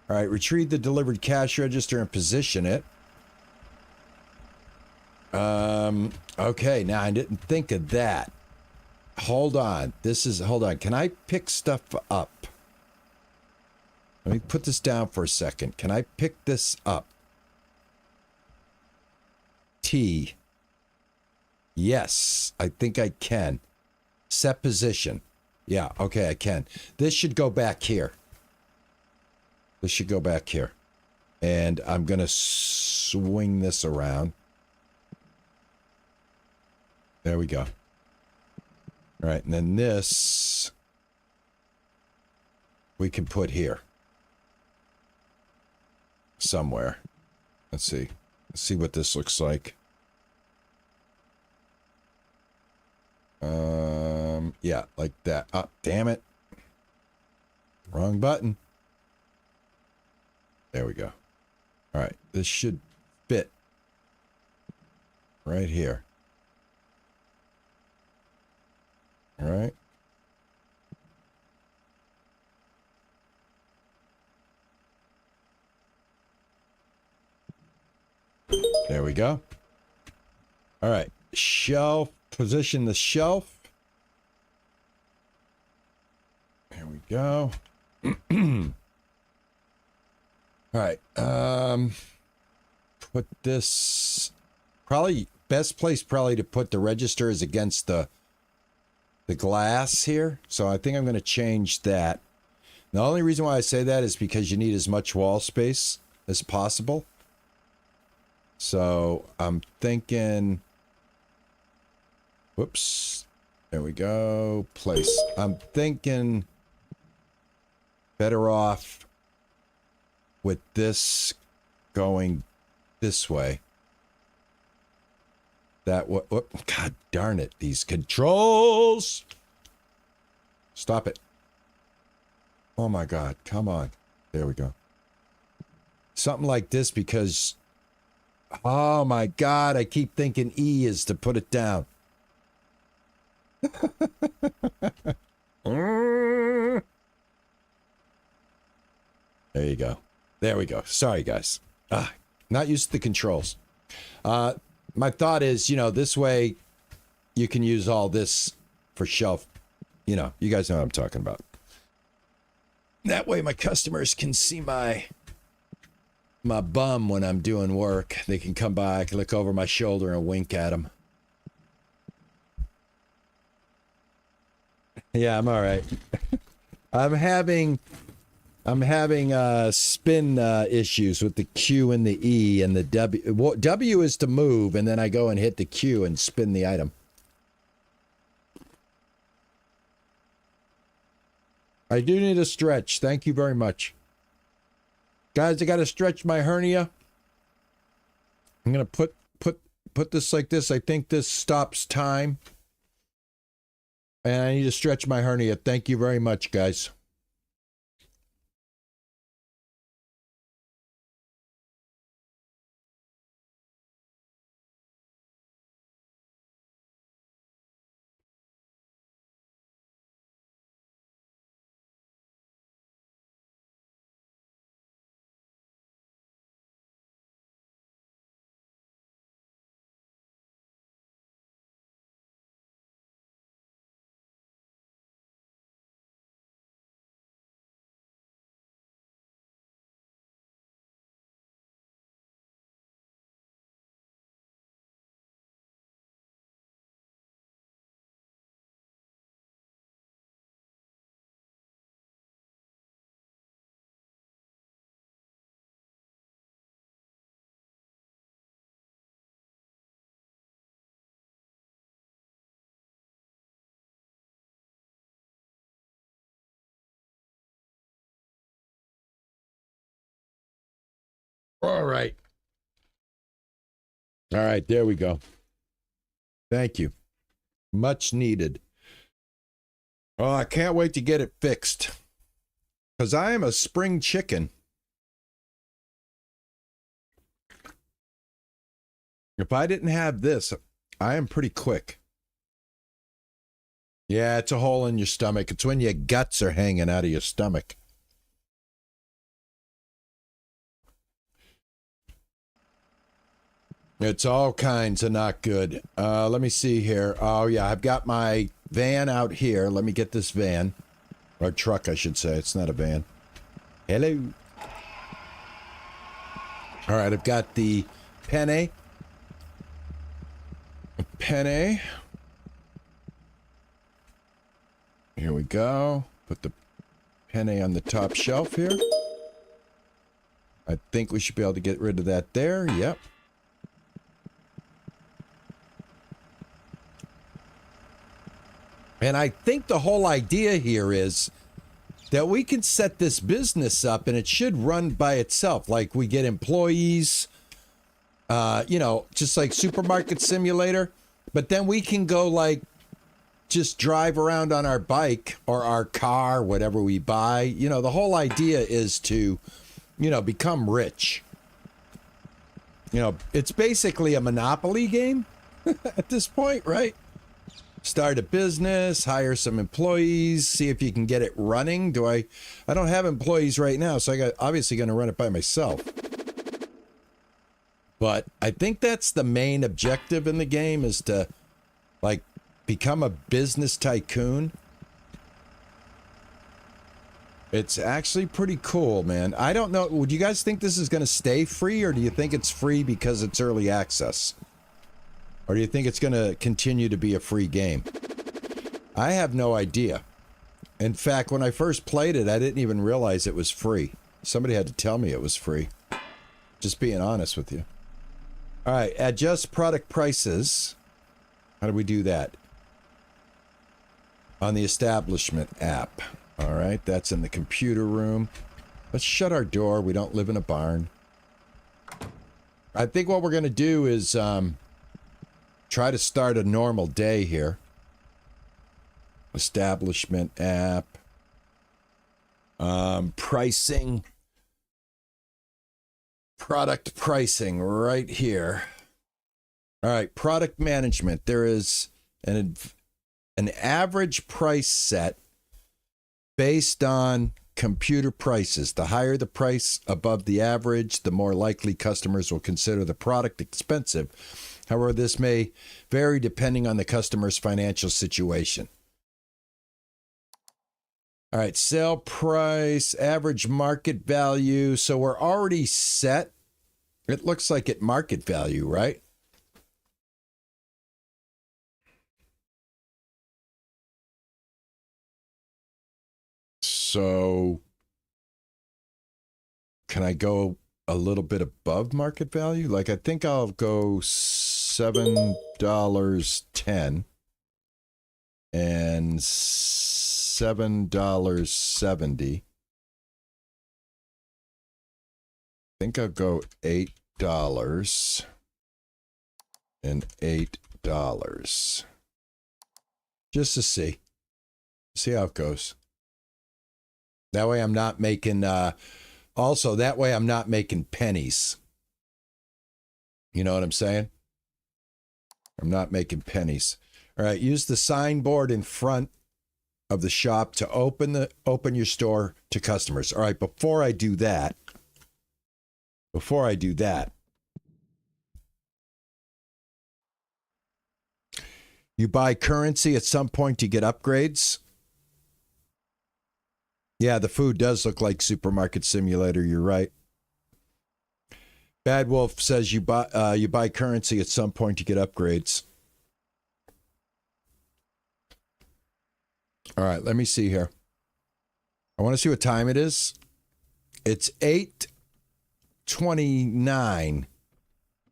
All right, retrieve the delivered cash register and position it. Okay, now I didn't think of that. Hold on. Hold on. Can I pick stuff up? Let me put this down for a second. Can I pick this up? T. Yes, I think I can. Set position. Yeah, okay, I can. This should go back here. This should go back here. And I'm going to swing this around. There we go. All right, and then this we can put here. Somewhere. Let's see. Let's see what this looks like. Yeah, like that. Oh, damn it. Wrong button. There we go. All right, this should fit right here. All right. There we go. All right, shelf. Position the shelf. There we go. All right. Put this. Probably best place to put the register is against the glass here. So I think I'm going to change that. The only reason why I say that is because you need as much wall space as possible. So I'm thinking. Whoops. There we go. Place. I'm thinking better off with this going this way. That what? God darn it. These controls. Stop it. Oh my God. Come on. There we go. Something like this because. Oh my God. I keep thinking E is to put it down. There you go. There we go. Sorry, guys. Not used to the controls. My thought is, this way you can use all this for shelf. You know, you guys know what I'm talking about. That way my customers can see my bum when I'm doing work. They can come by, I can look over my shoulder and wink at them. Yeah, I'm all right. I'm having spin issues with the Q and the E and the W. Well, W is to move, and then I go and hit the Q and spin the item. I do need a stretch. Thank you very much. Guys, I got to stretch my hernia. I'm going to put this like this. I think this stops time. And I need to stretch my hernia. Thank you very much, guys. All right. All right, there we go. Thank you. Much needed. Oh, I can't wait to get it fixed. Because I am a spring chicken. If I didn't have this, I am pretty quick. Yeah, it's a hole in your stomach. It's when your guts are hanging out of your stomach. It's all kinds of not good. Let me see here. Oh, yeah, I've got my van out here. Let me get this van. Or truck, I should say. It's not a van. Hello. All right, I've got the penne. Penne. Here we go. Put the penne on the top shelf here. I think we should be able to get rid of that there. Yep. And I think the whole idea here is that we can set this business up and it should run by itself. Like we get employees, you know, just like Supermarket Simulator. But then we can go like just drive around on our bike or our car, whatever we buy. You know, the whole idea is to, you know, become rich. You know, it's basically a Monopoly game at this point, right? Start a business, hire some employees, see if you can get it running. I don't have employees right now, so I got obviously going to run it by myself. But I think that's the main objective in the game is to like become a business tycoon. It's actually pretty cool, man. I don't know. Would you guys think this is going to stay free or do you think it's free because it's early access? Or do you think it's going to continue to be a free game? I have no idea. In fact, when I first played it, I didn't even realize it was free. Somebody had to tell me it was free. Just being honest with you. All right, adjust product prices. How do we do that? On the establishment app. All right, that's in the computer room. Let's shut our door. We don't live in a barn. I think what we're going to do is... try to start a normal day here. Establishment app. Pricing. Product pricing right here. All right, product management. There is an average price set based on computer prices. The higher the price above the average, the more likely customers will consider the product expensive. However, this may vary depending on the customer's financial situation. All right, sale price, average market value. So we're already set. It looks like at market value, right? So can I go a little bit above market value? Like, I think I'll go $7.10 and $7.70. I think I'll go $8 and $8. Just to see how it goes. That way I'm not making, also that way I'm not making pennies. You know what I'm saying? I'm not making pennies. All right, use the signboard in front of the shop to open your store to customers. All right, before I do that, you buy currency at some point to get upgrades. Yeah, the food does look like Supermarket Simulator. You're right. Bad Wolf says you buy currency at some point to get upgrades. All right, let me see here. I want to see what time it is. It's 8:29.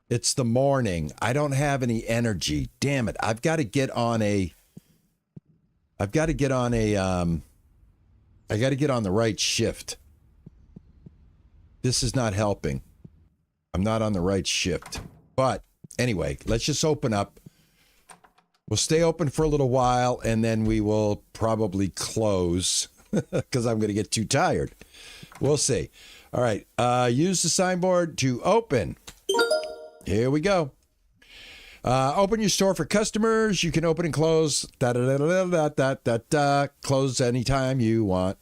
It's the morning. I don't have any energy. Damn it. I've got to get on the right shift. This is not helping. I'm not on the right shift. But anyway, let's just open up. We'll stay open for a little while, and then we will probably close because I'm going to get too tired. We'll see. All right. Use the signboard to open. Here we go. Open your store for customers. You can open and close. Close anytime you want.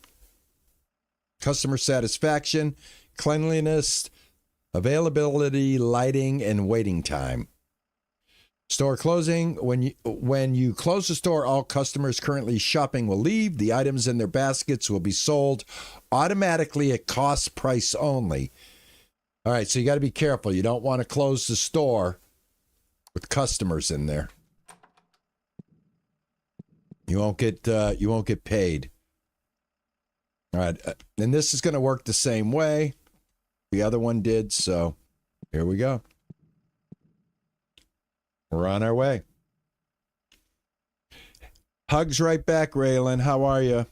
Customer satisfaction, cleanliness, availability, lighting, and waiting time. Store closing. When you close the store, all customers currently shopping will leave. The items in their baskets will be sold automatically at cost price only. All right, so you got to be careful. You don't want to close the store with customers in there. You won't get paid. All right, and this is going to work the same way the other one did, so here we go. We're on our way. Hugs right back, Raylan. How are you?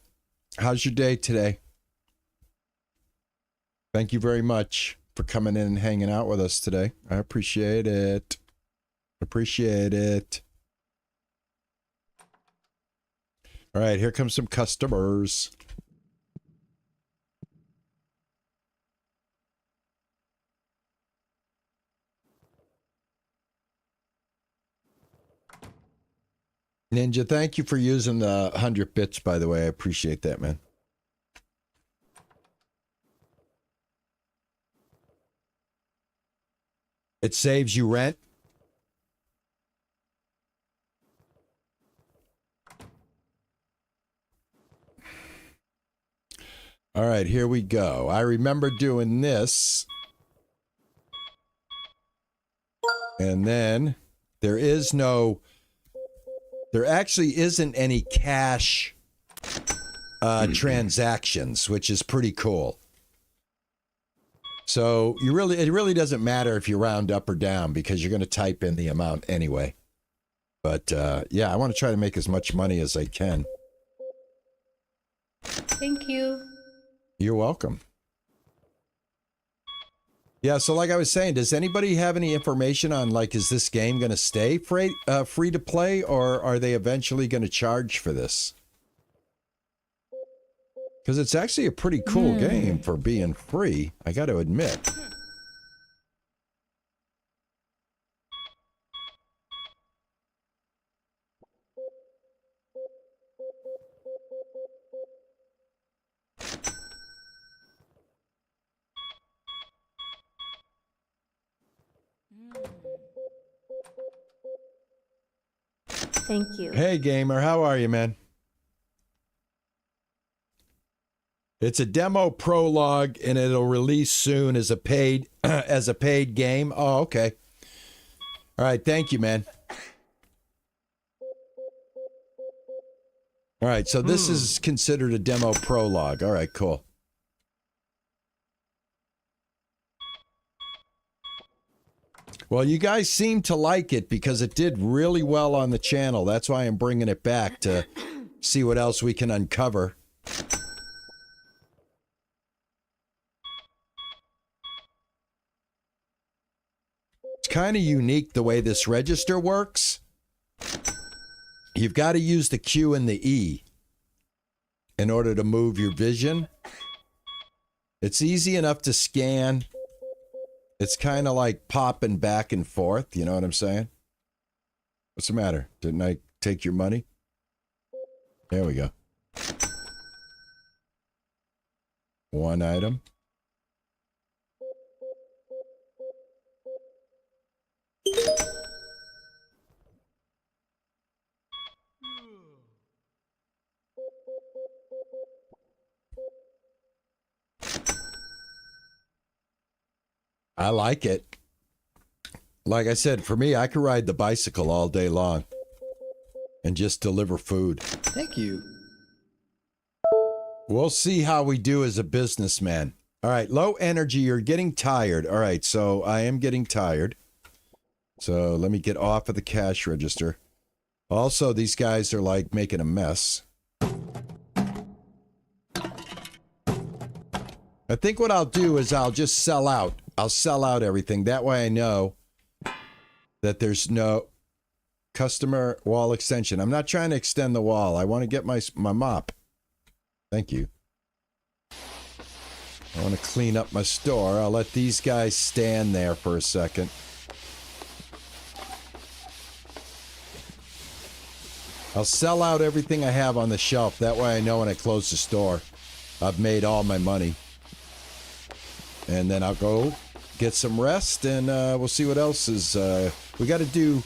How's your day today? Thank you very much for coming in and hanging out with us today. I appreciate it. Appreciate it. All right, here comes some customers. Ninja, thank you for using the 100 bits, by the way. I appreciate that, man. It saves you rent. All right, here we go. I remember doing this. And then there actually isn't any cash transactions, which is pretty cool. So it really doesn't matter if you round up or down because you're going to type in the amount anyway. But yeah, I want to try to make as much money as I can. Thank you. You're welcome. Yeah, so like I was saying, does anybody have any information on, like, is this game going to stay free to play, or are they eventually going to charge for this? Because it's actually a pretty cool game for being free, I got to admit. Thank you. Hey, gamer, how are you, man? It's a demo prologue, and it'll release soon as a paid as a paid game. Oh, okay. All right, thank you, man. All right, so this is considered a demo prologue. All right, cool. Well, you guys seem to like it because it did really well on the channel. That's why I'm bringing it back to see what else we can uncover. It's kind of unique the way this register works. You've got to use the Q and the E in order to move your vision. It's easy enough to scan. It's kind of like popping back and forth. You know what I'm saying? What's the matter? Didn't I take your money? There we go. One item. I like it. Like I said, for me, I could ride the bicycle all day long and just deliver food. Thank you. We'll see how we do as a businessman. All right, low energy, you're getting tired. All right, so I am getting tired. So let me get off of the cash register. Also, these guys are like making a mess. I think what I'll do is I'll just sell out. I'll sell out everything. That way I know that there's no customer wall extension. I'm not trying to extend the wall. I want to get my mop. Thank you. I want to clean up my store. I'll let these guys stand there for a second. I'll sell out everything I have on the shelf. That way I know when I close the store, I've made all my money. And then I'll go get some rest, and we'll see what else is. We got to do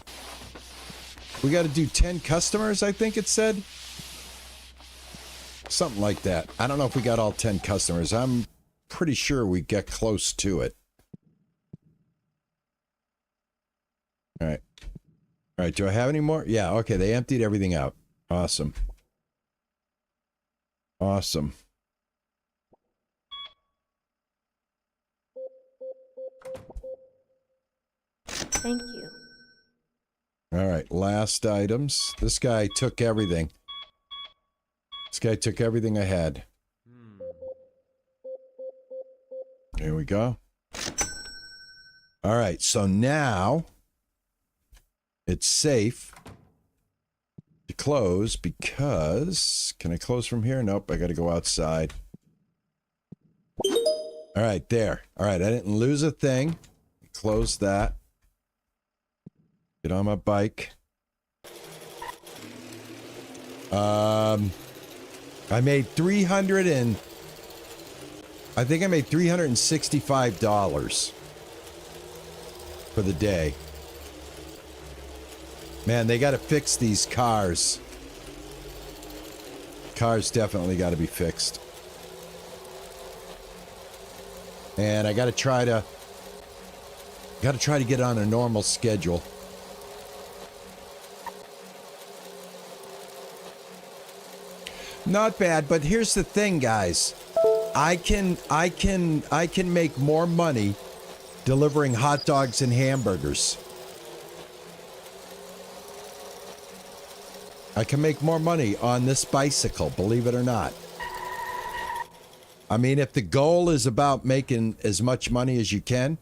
10 customers, I think it said. Something like that. I don't know if we got all 10 customers. I'm pretty sure we get close to it. All right. All right, do I have any more? Yeah, okay, they emptied everything out. Awesome. Awesome. Thank you. All right, last items. This guy took everything. This guy took everything I had. Here we go. All right, so now it's safe to close because... Can I close from here? Nope, I got to go outside. All right, there. All right, I didn't lose a thing. Close that. Get on my bike. I made I think I made $365 for the day. Man, they got to fix these cars. Cars definitely got to be fixed. And I got to try to get on a normal schedule. Not bad, but here's the thing, guys. I can make more money delivering hot dogs and hamburgers. I can make more money on this bicycle, believe it or not. I mean, if the goal is about making as much money as you can,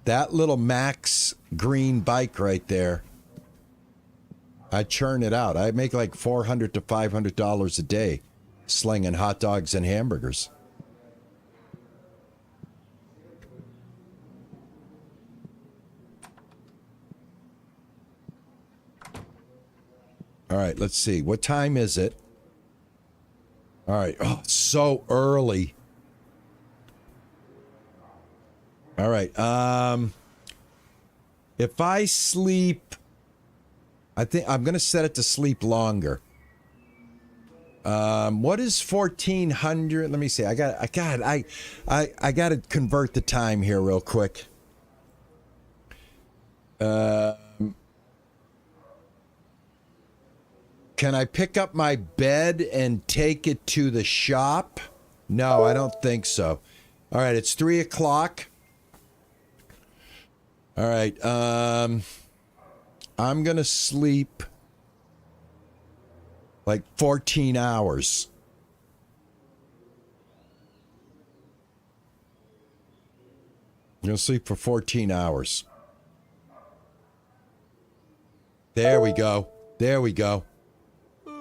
that little Max green bike right there, I churn it out. I make like $400 to $500 a day slinging hot dogs and hamburgers. All right, let's see. What time is it? All right. Oh, it's so early. All right. If I sleep, I think I'm going to set it to sleep longer. What is 1400? Let me see. I got to convert the time here real quick. Can I pick up my bed and take it to the shop? No, I don't think so. All right, it's 3 o'clock. All right, I'm gonna sleep like 14 hours. I'm gonna sleep for 14 hours. There we go. There we go.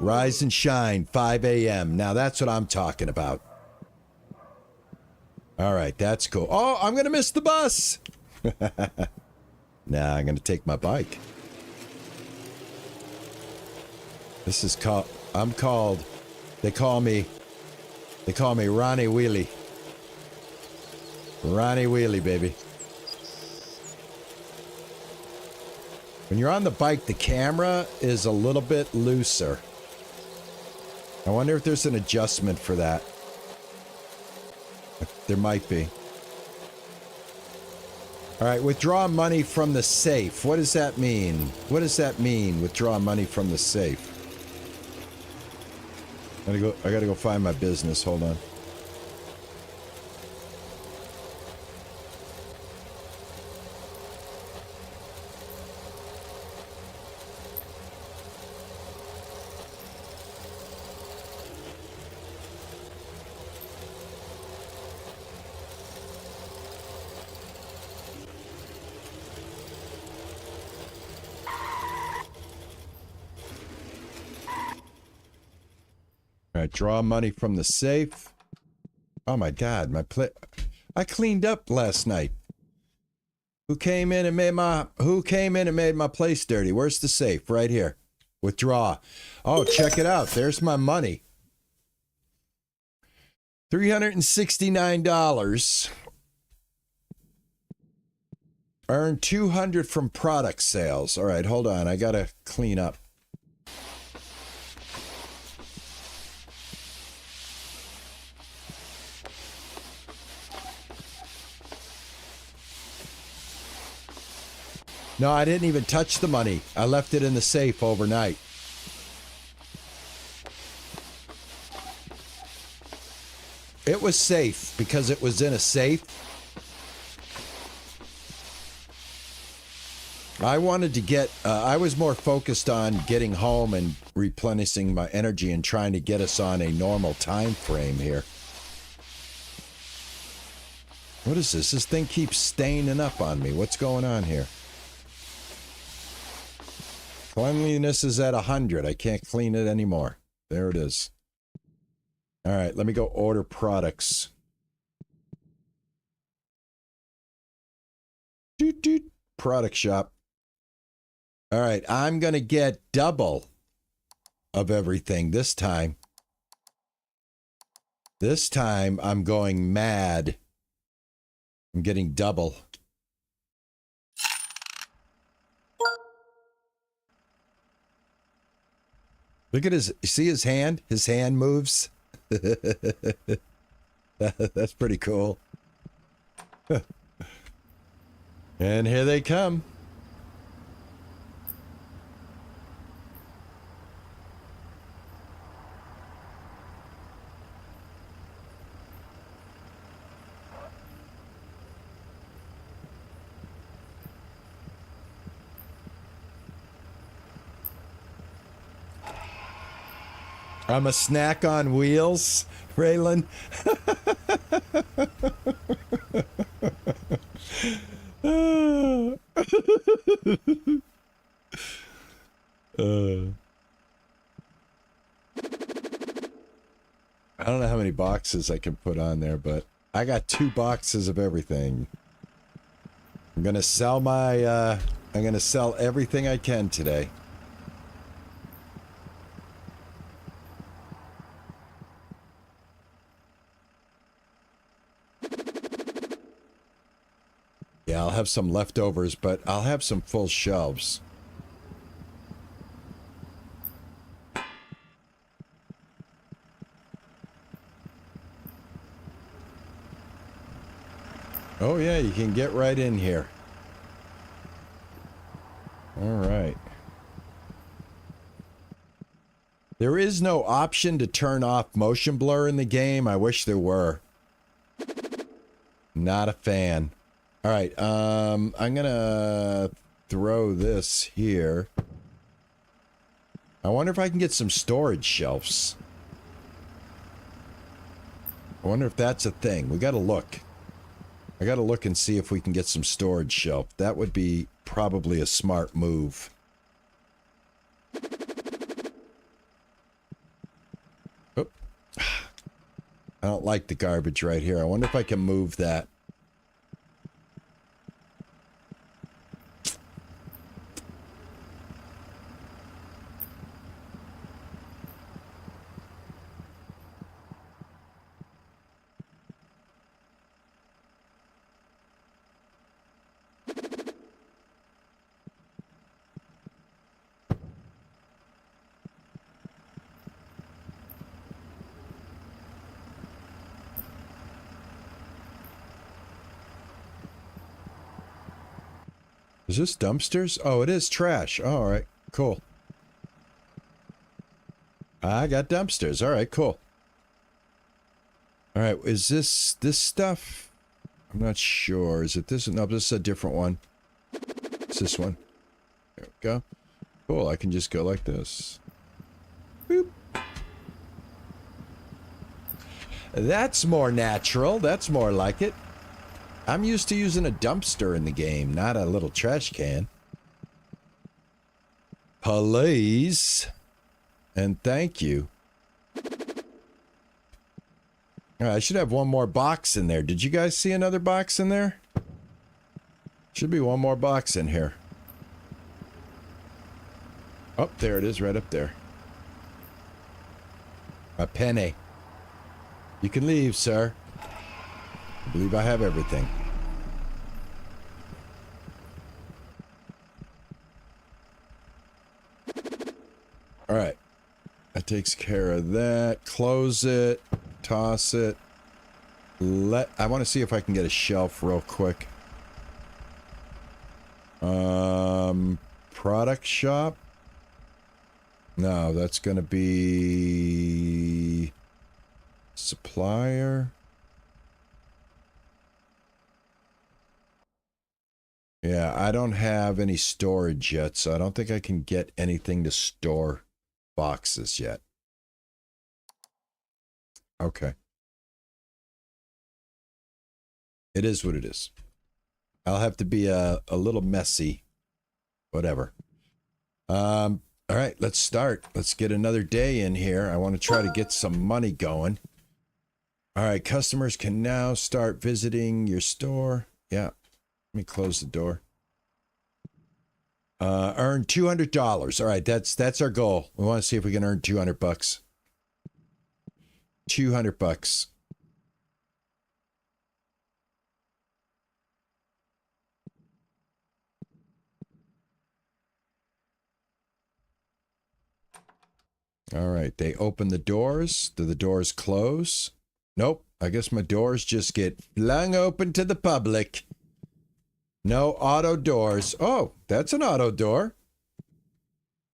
Rise and shine, 5 a.m. Now that's what I'm talking about. All right, that's cool. Oh, I'm going to miss the bus. Nah, I'm going to take my bike. This is called, they call me Ronnie Wheelie. Ronnie Wheelie, baby. When you're on the bike, the camera is a little bit looser. I wonder if there's an adjustment for that. There might be. All right, withdraw money from the safe. What does that mean? What does that mean, withdraw money from the safe? I gotta go find my business. Hold on. All right, draw money from the safe. Oh my God, I cleaned up last night. Who came in and made my place dirty? Where's the safe? Right here. Withdraw. Oh, check it out. There's my money. $369. Earned $200 from product sales. All right, hold on. I gotta clean up. No, I didn't even touch the money. I left it in the safe overnight. It was safe because it was in a safe. I wanted to get, I was more focused on getting home and replenishing my energy and trying to get us on a normal time frame here. What is this? This thing keeps staining up on me. What's going on here? Cleanliness is at 100. I can't clean it anymore. There it is. All right, let me go order products. Doot, doot. Product shop. All right, I'm going to get double of everything this time. This time, I'm going mad. I'm getting double. Look at his, see his hand? His hand moves. That's pretty cool. And here they come. I'm a snack on wheels, Raylan. I don't know how many boxes I can put on there, but I got 2 boxes of everything. I'm gonna sell my, I'm gonna sell everything I can today. Yeah, I'll have some leftovers, but I'll have some full shelves. Oh, yeah, you can get right in here. All right. There is no option to turn off motion blur in the game. I wish there were. Not a fan. All right, I'm gonna throw this here. I wonder if I can get some storage shelves. I wonder if that's a thing. We gotta look. I gotta look and see if we can get some storage shelf. That would be probably a smart move. Oop. I don't like the garbage right here. I wonder if I can move that. Is this dumpsters? Oh, it is trash. Oh, all right, cool. I got dumpsters. All right, cool. All right, is this stuff? I'm not sure. Is it this? No, this is a different one. It's this one. There we go. Cool, I can just go like this. Boop. That's more natural. That's more like it. I'm used to using a dumpster in the game, not a little trash can. Please. And thank you. I should have one more box in there. Did you guys see another box in there? Should be one more box in here. Oh, there it is, right up there. A penny. You can leave, sir. I believe I have everything. All right. That takes care of that. Close it. Toss it. I want to see if I can get a shelf real quick. Product shop? No, that's going to be supplier. Yeah, I don't have any storage yet, so I don't think I can get anything to store boxes yet. Okay. It is what it is. I'll have to be a little messy. Whatever. All right, let's start. Let's get another day in here. I want to try to get some money going. All right, customers can now start visiting your store. Yeah. Let me close the door. Earn $200. All right, that's our goal. We want to see if we can earn 200 bucks. 200 bucks. All right, they open the doors. Do the doors close? Nope. I guess my doors just get flung open to the public. No auto doors. Oh, that's an auto door.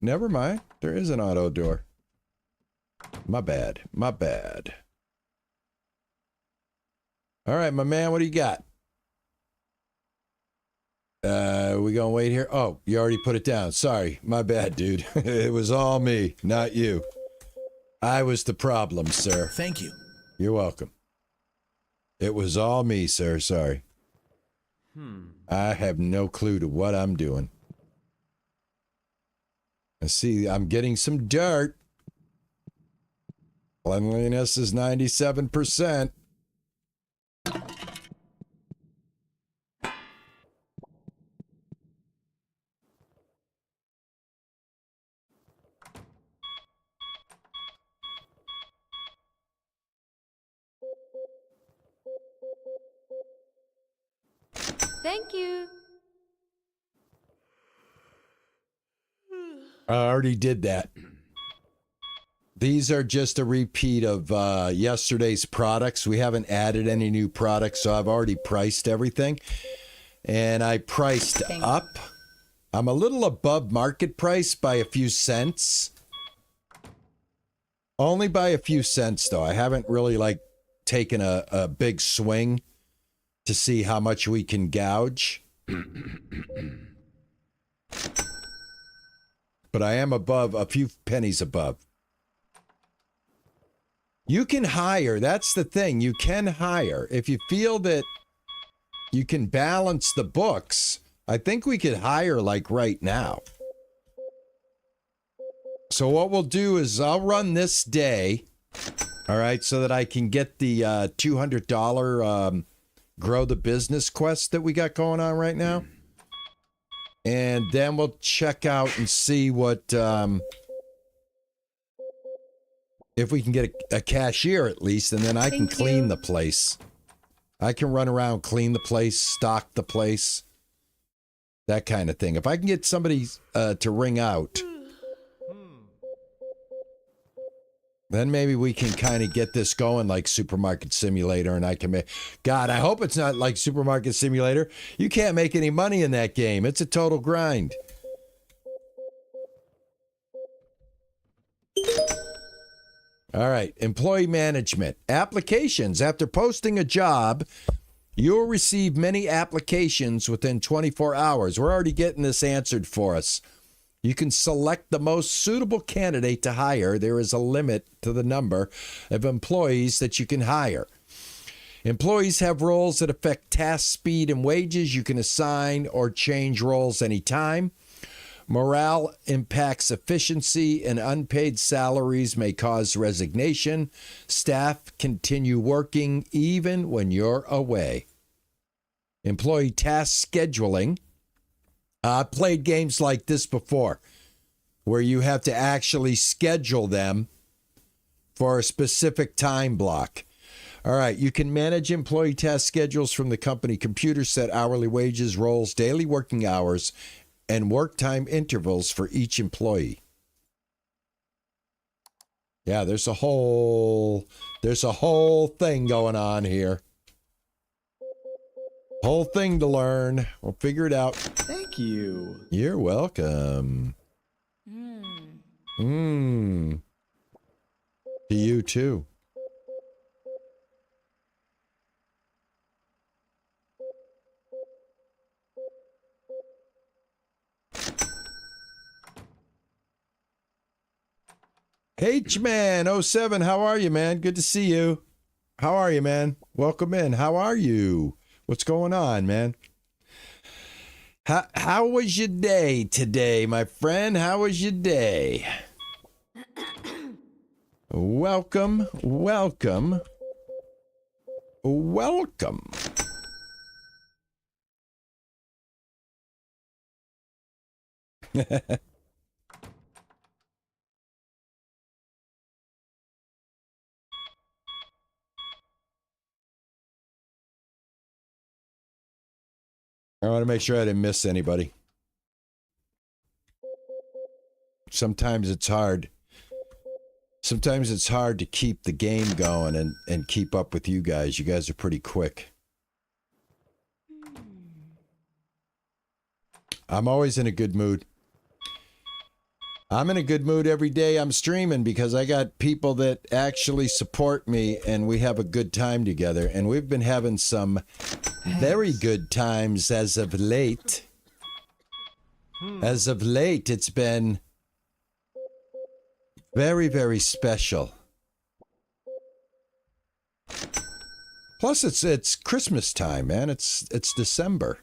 Never mind. There is an auto door. My bad. My bad. All right, my man, what do you got? We gonna wait here? Oh, you already put it down. Sorry. My bad, dude. It was all me, not you. I was the problem, sir. Thank you. You're welcome. It was all me, sir. Sorry. I have no clue to what I'm doing. I see I'm getting some dirt. Cleanliness is 97%. Thank you. I already did that. These are just a repeat of yesterday's products. We haven't added any new products, so I've already priced everything. And I priced up. I'm a little above market price by a few cents. Only by a few cents, though. I haven't really, like, taken a big swing to see how much we can gouge. But I am above, a few pennies above. You can hire. That's the thing. You can hire. If you feel that you can balance the books, I think we could hire like right now. So what we'll do is I'll run this day, all right, so that I can get the $200 grow the business quest that we got going on right now. And then we'll check out and see what... if we can get a cashier at least, and then I can clean the place. I can run around, clean the place, stock the place, that kind of thing. If I can get somebody to ring out, then maybe we can kind of get this going like Supermarket Simulator, and I can make... God, I hope it's not like Supermarket Simulator. You can't make any money in that game. It's a total grind. All right, employee management. Applications. After posting a job, you'll receive many applications within 24 hours. We're already getting this answered for us. You can select the most suitable candidate to hire. There is a limit to the number of employees that you can hire. Employees have roles that affect task speed and wages. You can assign or change roles anytime. Morale impacts efficiency, and unpaid salaries may cause resignation. Staff continue working even when you're away. Employee task scheduling. I've played games like this before, where you have to actually schedule them for a specific time block. All right, you can manage employee task schedules from the company computer, set hourly wages, roles, daily working hours, and work time intervals for each employee. Yeah, there's a whole thing going on here. Whole thing to learn. We'll figure it out. Thank you. You're welcome. To you too. H-Man07, how are you, man? Good to see you. How are you, man? Welcome in. How are you? What's going on, man? How was your day today, my friend? How was your day? Welcome, welcome, welcome. I want to make sure I didn't miss anybody. Sometimes it's hard. Sometimes it's hard to keep the game going and keep up with you guys. You guys are pretty quick. I'm always in a good mood. I'm in a good mood every day I'm streaming because I got people that actually support me and we have a good time together. And we've been having some very good times as of late. As of late, it's been very, very special. Plus, it's Christmas time, man. It's December.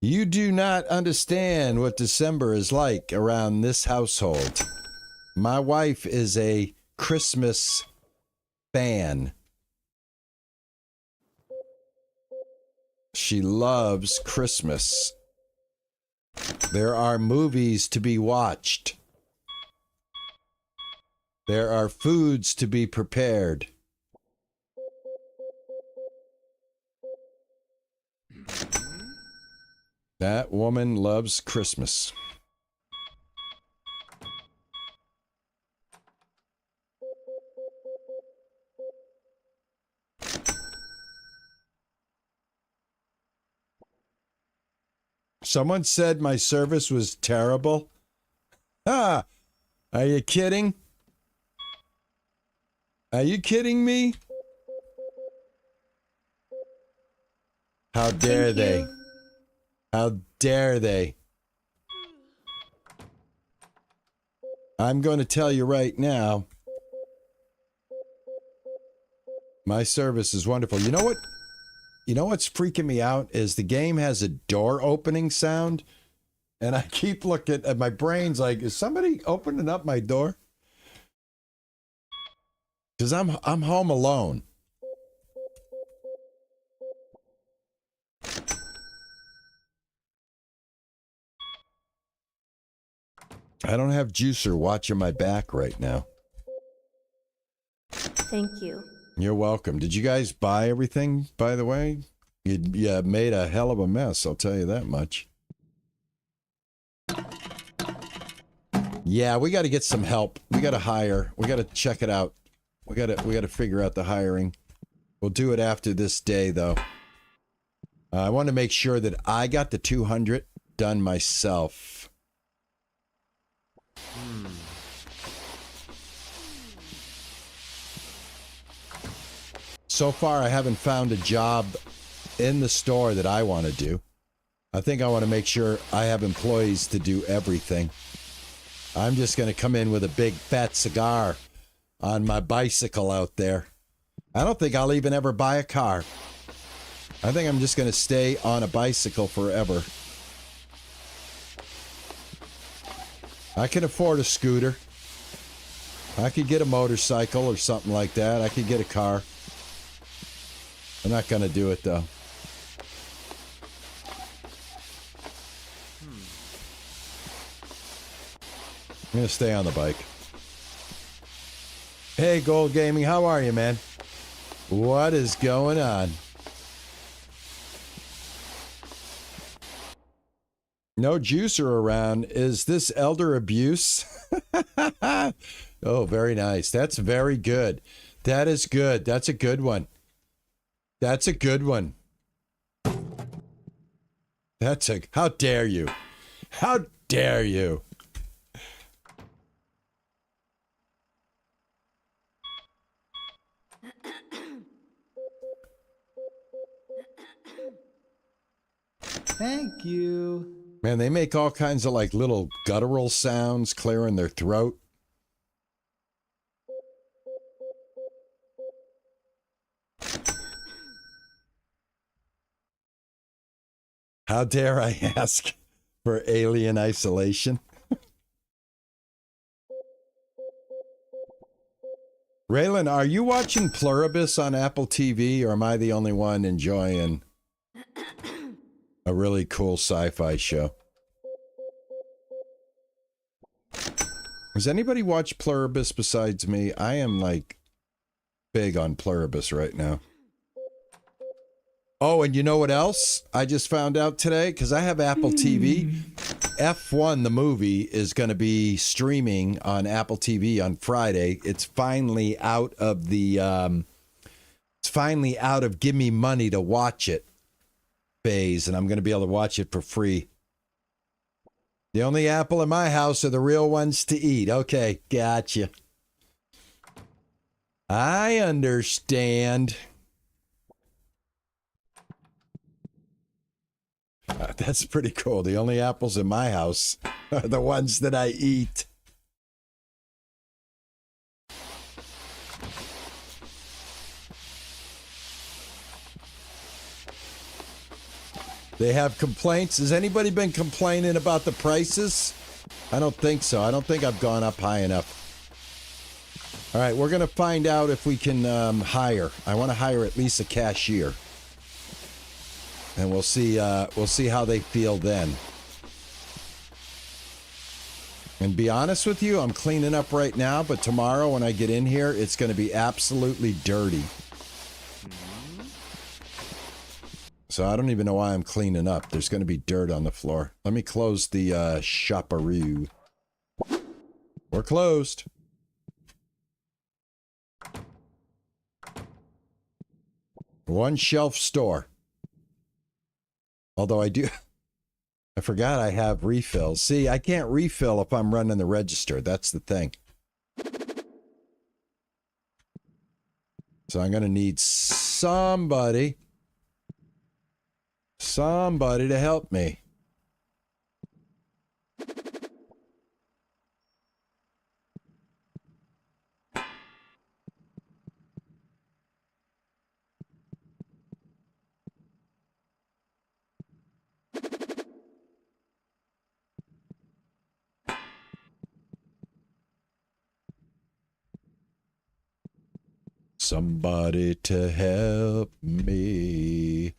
You do not understand what December is like around this household. My wife is a Christmas fan. She loves Christmas. There are movies to be watched. There are foods to be prepared. That woman loves Christmas. Someone said my service was terrible. Ah, are you kidding? Are you kidding me? How dare they? How dare they? I'm going to tell you right now, my service is wonderful. You know what? You know what's freaking me out is the game has a door opening sound, and I keep looking at my brain's like, is somebody opening up my door? Because I'm home alone. I don't have Juicer watching my back right now. Thank you. You're welcome. Did you guys buy everything, by the way? You made a hell of a mess, I'll tell you that much. Yeah, we got to get some help. We got to hire. We got to check it out. We got to figure out the hiring. We'll do it after this day, though. I want to make sure that I got the 200 done myself. So far, I haven't found a job in the store that I want to do. I think I want to make sure I have employees to do everything. I'm just going to come in with a big fat cigar on my bicycle out there. I don't think I'll even ever buy a car. I think I'm just going to stay on a bicycle forever. I can afford a scooter. I could get a motorcycle or something like that. I could get a car. I'm not going to do it, though. I'm going to stay on the bike. Hey, Gold Gaming, how are you, man? What is going on? No juicer around. Is this elder abuse? Oh, very nice. That's very good. That is good. That's a good one. That's a good one. That's a... How dare you? How dare you? Thank you. Man, they make all kinds of like little guttural sounds, clearing their throat. How dare I ask for alien isolation? Raylan, are you watching Pluribus on Apple TV, or am I the only one enjoying a really cool sci-fi show? Has anybody watched Pluribus besides me? I am like big on Pluribus right now. Oh, and you know what else I just found out today? Because I have Apple TV. F1, the movie, is going to be streaming on Apple TV on Friday. It's finally out of the, it's finally out of give me money to watch it phase, and I'm going to be able to watch it for free. The only apple in my house are the real ones to eat. Okay, gotcha. I understand. That's pretty cool. The only apples in my house are the ones that I eat. They have complaints. Has anybody been complaining about the prices? I don't think so. I don't think I've gone up high enough. All right, we're going to find out if we can hire. I want to hire at least a cashier. And we'll see how they feel then. And be honest with you, I'm cleaning up right now, but tomorrow when I get in here, it's going to be absolutely dirty. So I don't even know why I'm cleaning up. There's going to be dirt on the floor. Let me close the shopperoo. We're closed. One shelf store. Although I I forgot I have refills. See, I can't refill if I'm running the register. That's the thing. So I'm going to need somebody to help me. Somebody to help me.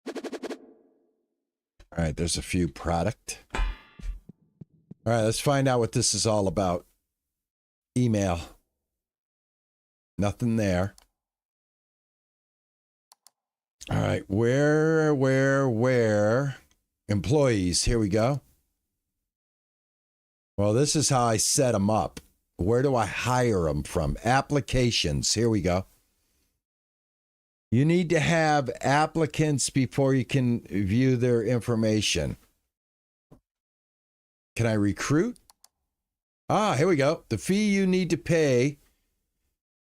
All right, there's a few product. All right, let's find out what this is all about. Email. Nothing there. All right, where? Employees, here we go. Well, this is how I set them up. Where do I hire them from? Applications, here we go. You need to have applicants before you can view their information. Can I recruit? Ah, here we go. The fee you need to pay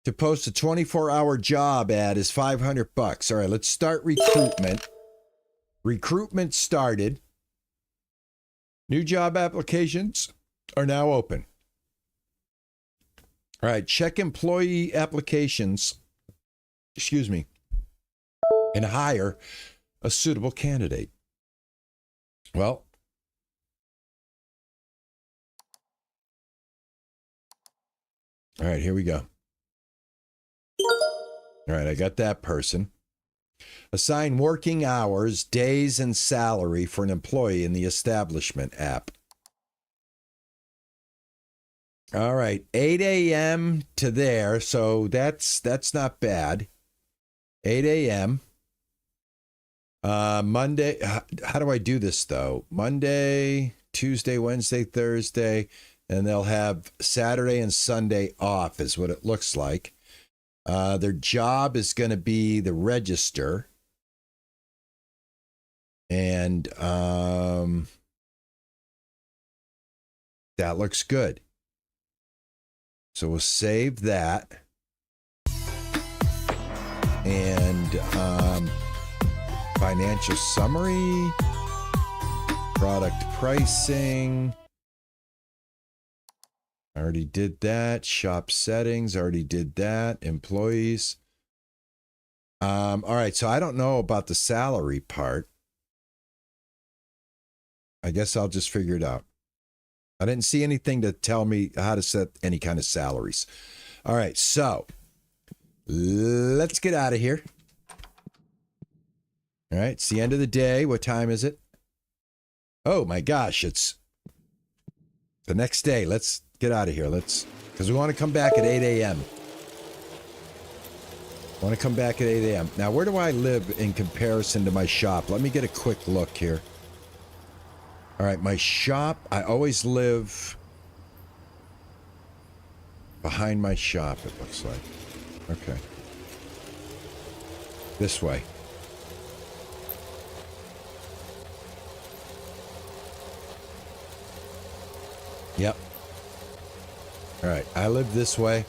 to post a 24-hour job ad is $500. All right, let's start recruitment. Recruitment started. New job applications are now open. All right, check employee applications. Excuse me. And hire a suitable candidate. Well, all right, here we go. All right, I got that person. Assign working hours, days, and salary for an employee in the establishment app. All right, 8 a.m. to there, so that's not bad. 8 a.m. Monday, how do I do this, though? Monday, Tuesday, Wednesday, Thursday, and they'll have Saturday and Sunday off is what it looks like. Their job is going to be the register. And that looks good. So we'll save that. And financial summary, product pricing. I already did that. Shop settings, already did that. Employees. All right, so I don't know about the salary part. I guess I'll just figure it out. I didn't see anything to tell me how to set any kind of salaries. All right, so let's get out of here. All right, it's the end of the day. What time is it? Oh my gosh, it's the next day. Let's get out of here. Because we want to come back at 8 a.m. Want to come back at 8 a.m. Now, where do I live in comparison to my shop? Let me get a quick look here. All right, my shop, I always live behind my shop, it looks like. Okay. This way. Yep. All right, I live this way.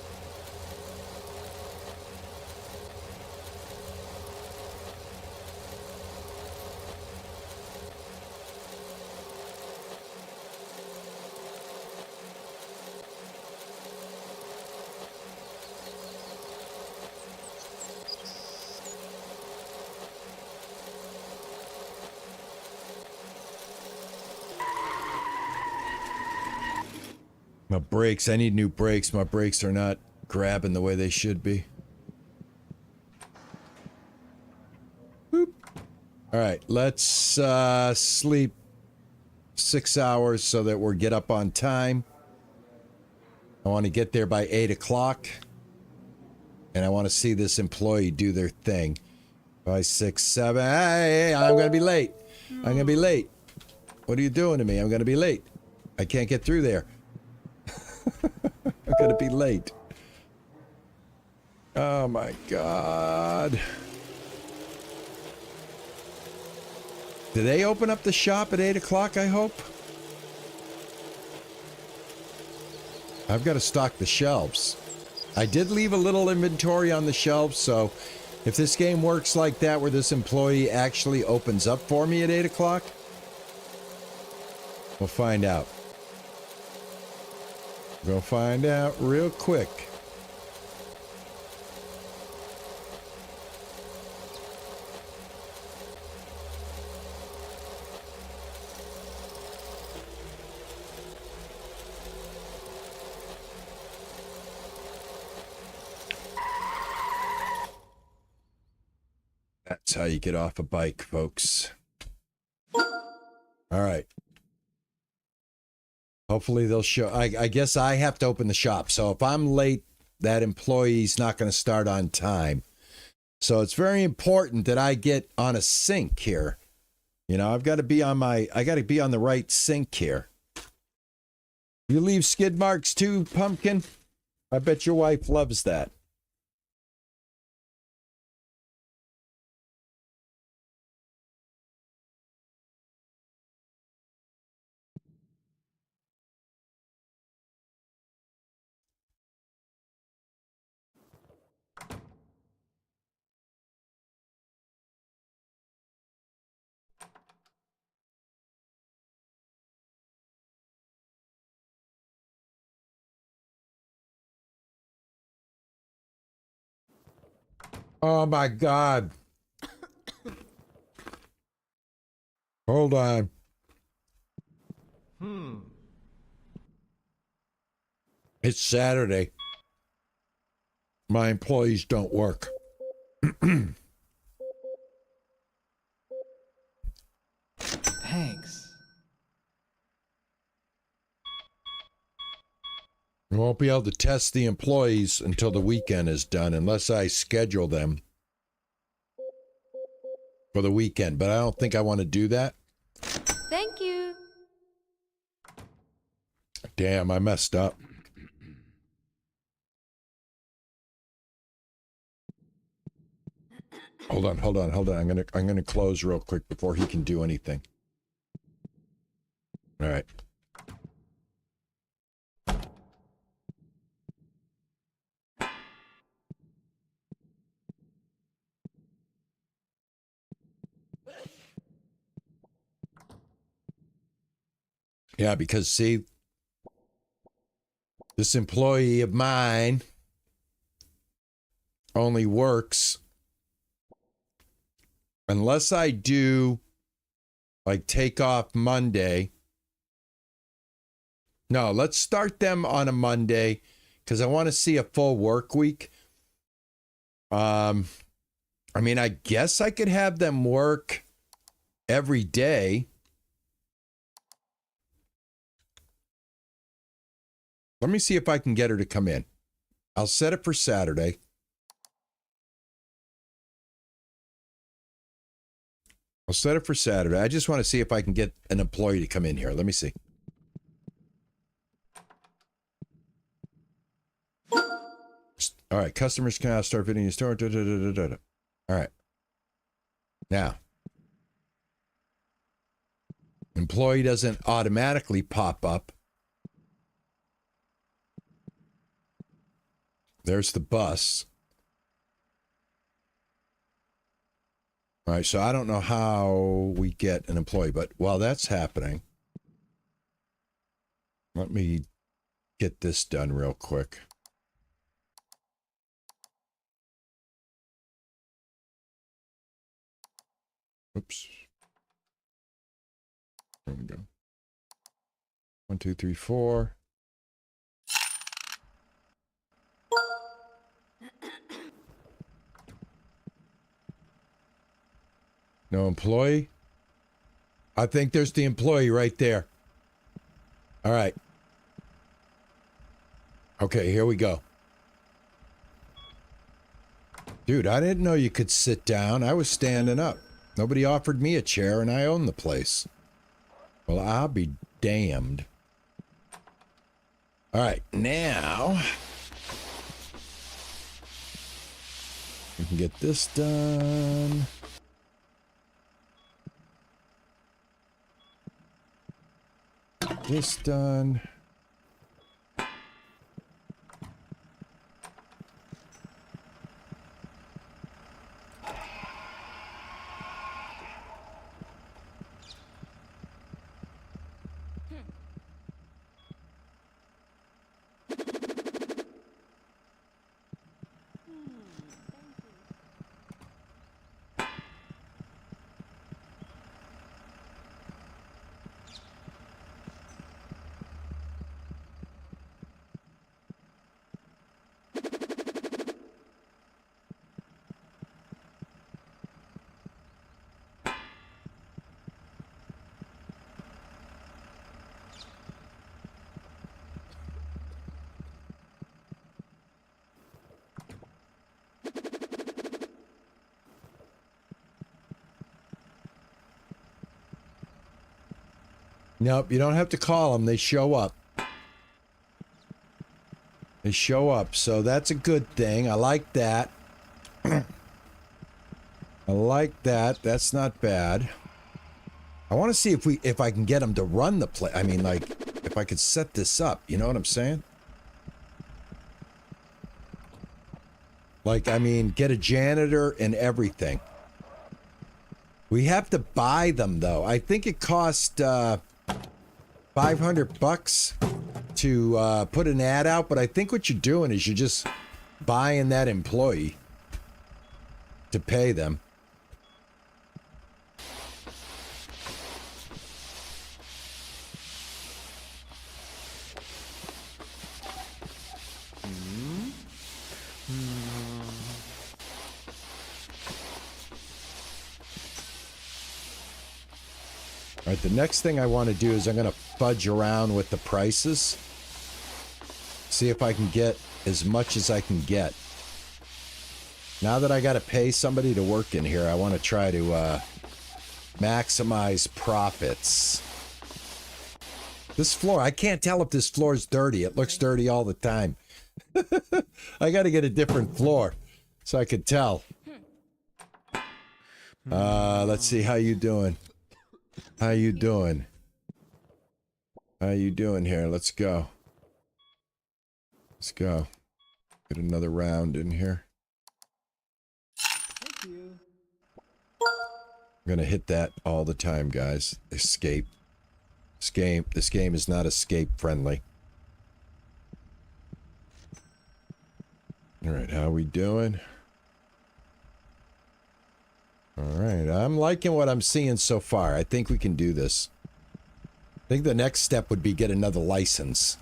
My brakes, I need new brakes. My brakes are not grabbing the way they should be. Boop. All right, let's sleep 6 hours so that we'll get up on time. I want to get there by 8 o'clock. And I want to see this employee do their thing. 5, 6, 7. Hey, I'm going to be late. I'm going to be late. What are you doing to me? I'm going to be late. I can't get through there. I'm gonna be late. Oh my God. Do they open up the shop at 8 o'clock, I hope? I've got to stock the shelves. I did leave a little inventory on the shelves, so if this game works like that, where this employee actually opens up for me at 8 o'clock, we'll find out. We'll find out real quick. That's how you get off a bike, folks. All right. Hopefully they'll show. I guess I have to open the shop. So if I'm late, that employee's not going to start on time. So it's very important that I get on a sync here. You know, I've got to be on I got to be on the right sync here. You leave skid marks too, Pumpkin? I bet your wife loves that. Oh my God. Hold on. It's Saturday. My employees don't work. Thanks. I won't be able to test the employees until the weekend is done, unless I schedule them for the weekend. But I don't think I want to do that. Thank you. Damn, I messed up. Hold on. I'm gonna close real quick before he can do anything. All right. Yeah, because see, this employee of mine only works unless I do like take off Monday. No, let's start them on a Monday because I want to see a full work week. I mean, I guess I could have them work every day. Let me see if I can get her to come in. I'll set it for Saturday. I'll set it for Saturday. I just want to see if I can get an employee to come in here. Let me see. All right. Customers can now start visiting your store. All right. Now, employee doesn't automatically pop up. There's the bus. All right, so I don't know how we get an employee, but while that's happening, let me get this done real quick. Oops. There we go. 1, 2, 3, 4. No employee? I think there's the employee right there. All right. Okay, here we go. Dude, I didn't know you could sit down. I was standing up. Nobody offered me a chair and I own the place. Well, I'll be damned. All right, now we can get this done. this done. Nope, you don't have to call them. They show up. They show up, so that's a good thing. I like that. I like that. That's not bad. I want to see if I can get them to run the play. I mean, like, if I could set this up. You know what I'm saying? Like, I mean, get a janitor and everything. We have to buy them, though. I think it cost $500 to put an ad out, but I think what you're doing is you're just buying that employee to pay them. All right, the next thing I want to do is I'm going to fudge around with the prices. See if I can get as much as I can get. Now that I got to pay somebody to work in here, I want to try to maximize profits. This floor, I can't tell if this floor is dirty. It looks dirty all the time. I got to get a different floor so I could tell. Let's see, how you doing? How you doing? How you doing here? Let's go. Let's go. Get another round in here. Thank you. I'm gonna hit that all the time, guys. Escape. This game is not escape friendly. All right, how we doing? All right, I'm liking what I'm seeing so far. I think we can do this. I think the next step would be get another license.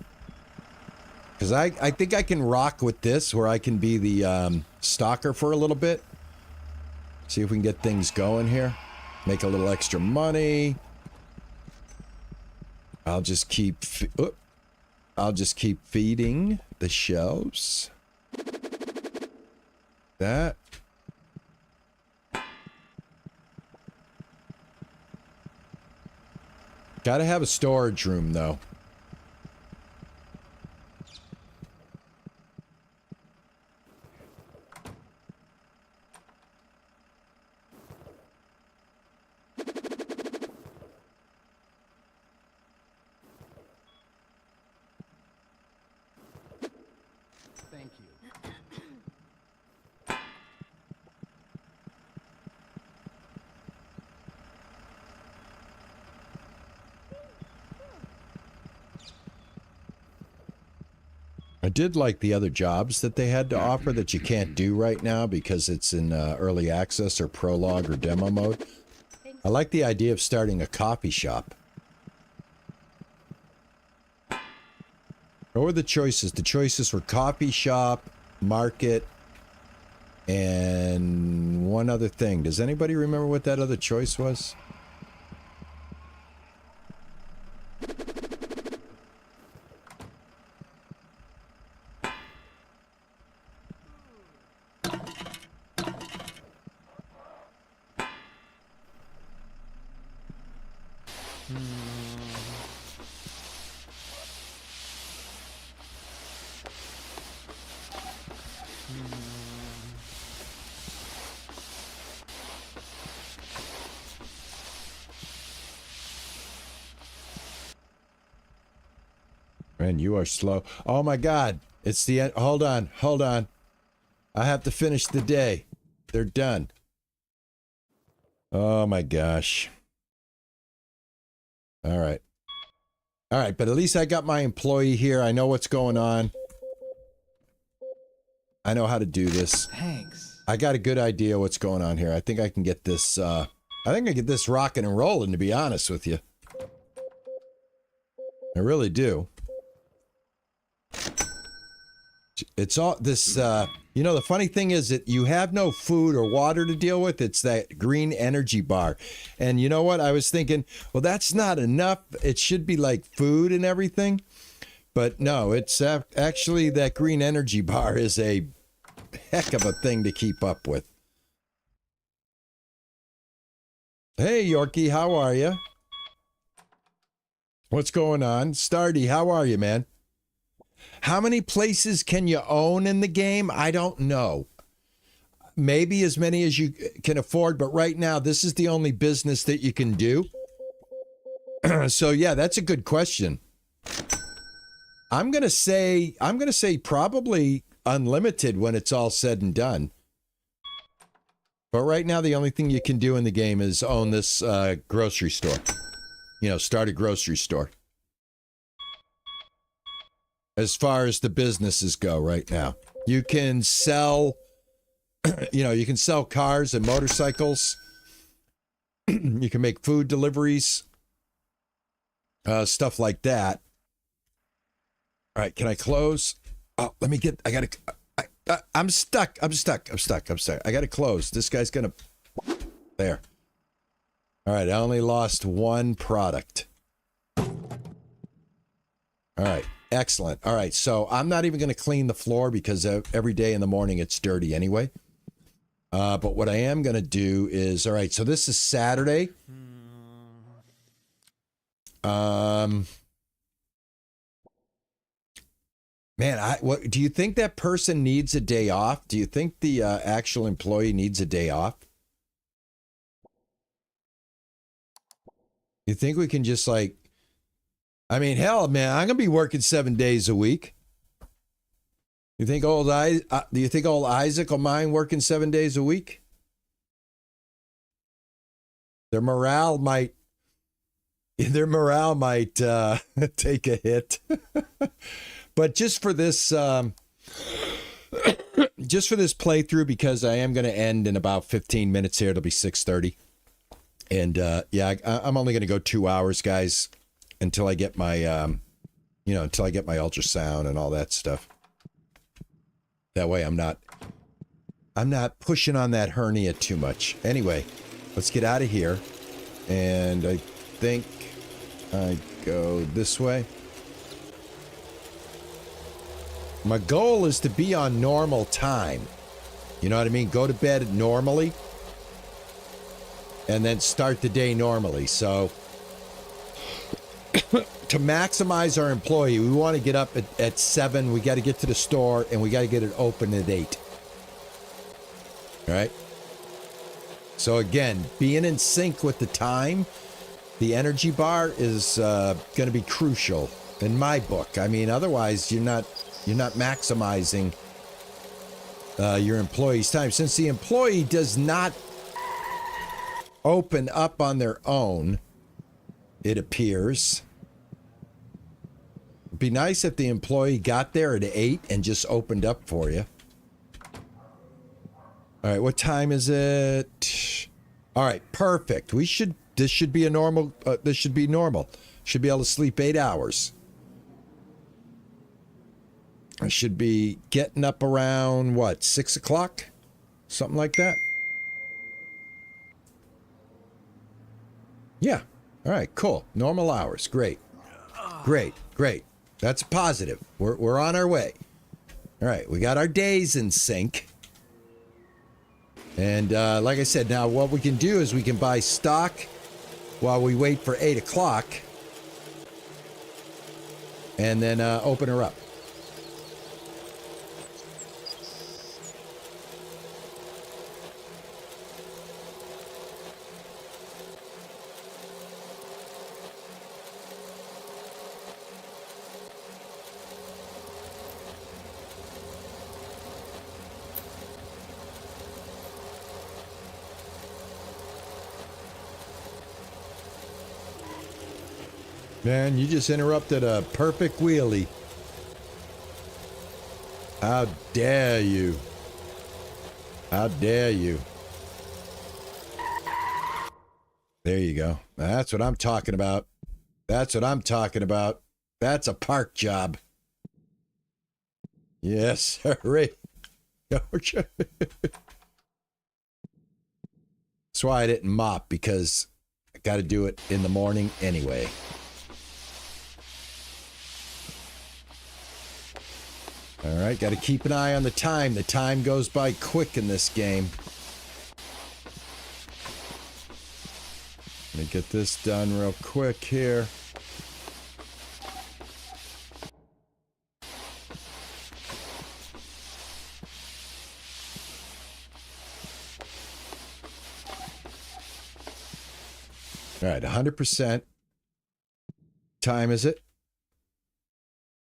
Because I think I can rock with this, where I can be the stalker for a little bit. See if we can get things going here. Make a little extra money. I'll just keep feeding the shelves. That. Gotta have a storage room, though. Thank you. I did like the other jobs that they had to offer that you can't do right now because it's in early access or prologue or demo mode. I like the idea of starting a coffee shop. What were the choices? The choices were coffee shop, market, and one other thing. Does anybody remember what that other choice was? Man, you are slow. Oh my God. It's the end. Hold on. Hold on. I have to finish the day. They're done. Oh my gosh. All right. All right, but at least I got my employee here. I know what's going on. I know how to do this. Thanks. I got a good idea what's going on here. I think I can get this, I think I can get this rocking and rolling, to be honest with you. I really do. It's all this, you know, the funny thing is that you have no food or water to deal with. It's that green energy bar. And you know what? I was thinking, well, that's not enough. It should be like food and everything. But no, it's actually that green energy bar is a heck of a thing to keep up with. Hey, Yorkie, how are you? What's going on? Stardy, how are you, man? How many places can you own in the game? I don't know. Maybe as many as you can afford, but right now, this is the only business that you can do. So yeah, that's a good question. I'm gonna say probably unlimited when it's all said and done. But right now, the only thing you can do in the game is own this grocery store. You know, start a grocery store. As far as the businesses go right now, you can sell, you know, you can sell cars and motorcycles. You can make food deliveries, stuff like that. All right, can I close? Oh, let me get, I'm stuck. I got to close. This guy's going to, there. All right, I only lost one product. All right. Excellent. All right, so I'm not even going to clean the floor because every day in the morning it's dirty anyway. But what I am going to do is, all right, so this is Saturday. Man, what do you think that person needs a day off? Do you think the actual employee needs a day off? You think we can just like, I mean, hell, man, I'm gonna be working 7 days a week. You think old Isaac will mind working 7 days a week? Their morale might take a hit. But just for this playthrough, because I am going to end in about 15 minutes here. It'll be 6:30. And yeah, I'm only going to go 2 hours, guys, until I get my, until I get my ultrasound and all that stuff. That way I'm not pushing on that hernia too much. Anyway, let's get out of here. And I think I go this way. My goal is to be on normal time. You know what I mean? Go to bed normally. And then start the day normally. So to maximize our employee, we want to get up at 7. We got to get to the store and we got to get it open at 8. All right. So again, being in sync with the time, the energy bar is going to be crucial in my book. I mean, otherwise you're not maximizing your employee's time. Since the employee does not open up on their own, it appears. It'd be nice if the employee got there at 8 and just opened up for you. All right, what time is it? All right, perfect. This should be normal. Should be able to sleep 8 hours. I should be getting up around, what, 6 o'clock? Something like that. Yeah. All right, cool. Normal hours. Great. Great. That's positive. We're on our way. All right, we got our days in sync. And like I said, now what we can do is we can buy stock while we wait for 8 o'clock. And then open her up. Man, you just interrupted a perfect wheelie. How dare you? How dare you? There you go. That's what I'm talking about. That's what I'm talking about. That's a park job. Yes, right. That's why I didn't mop, because I got to do it in the morning anyway. All right, got to keep an eye on the time. The time goes by quick in this game. Let me get this done real quick here. All right, 100%. Time is it?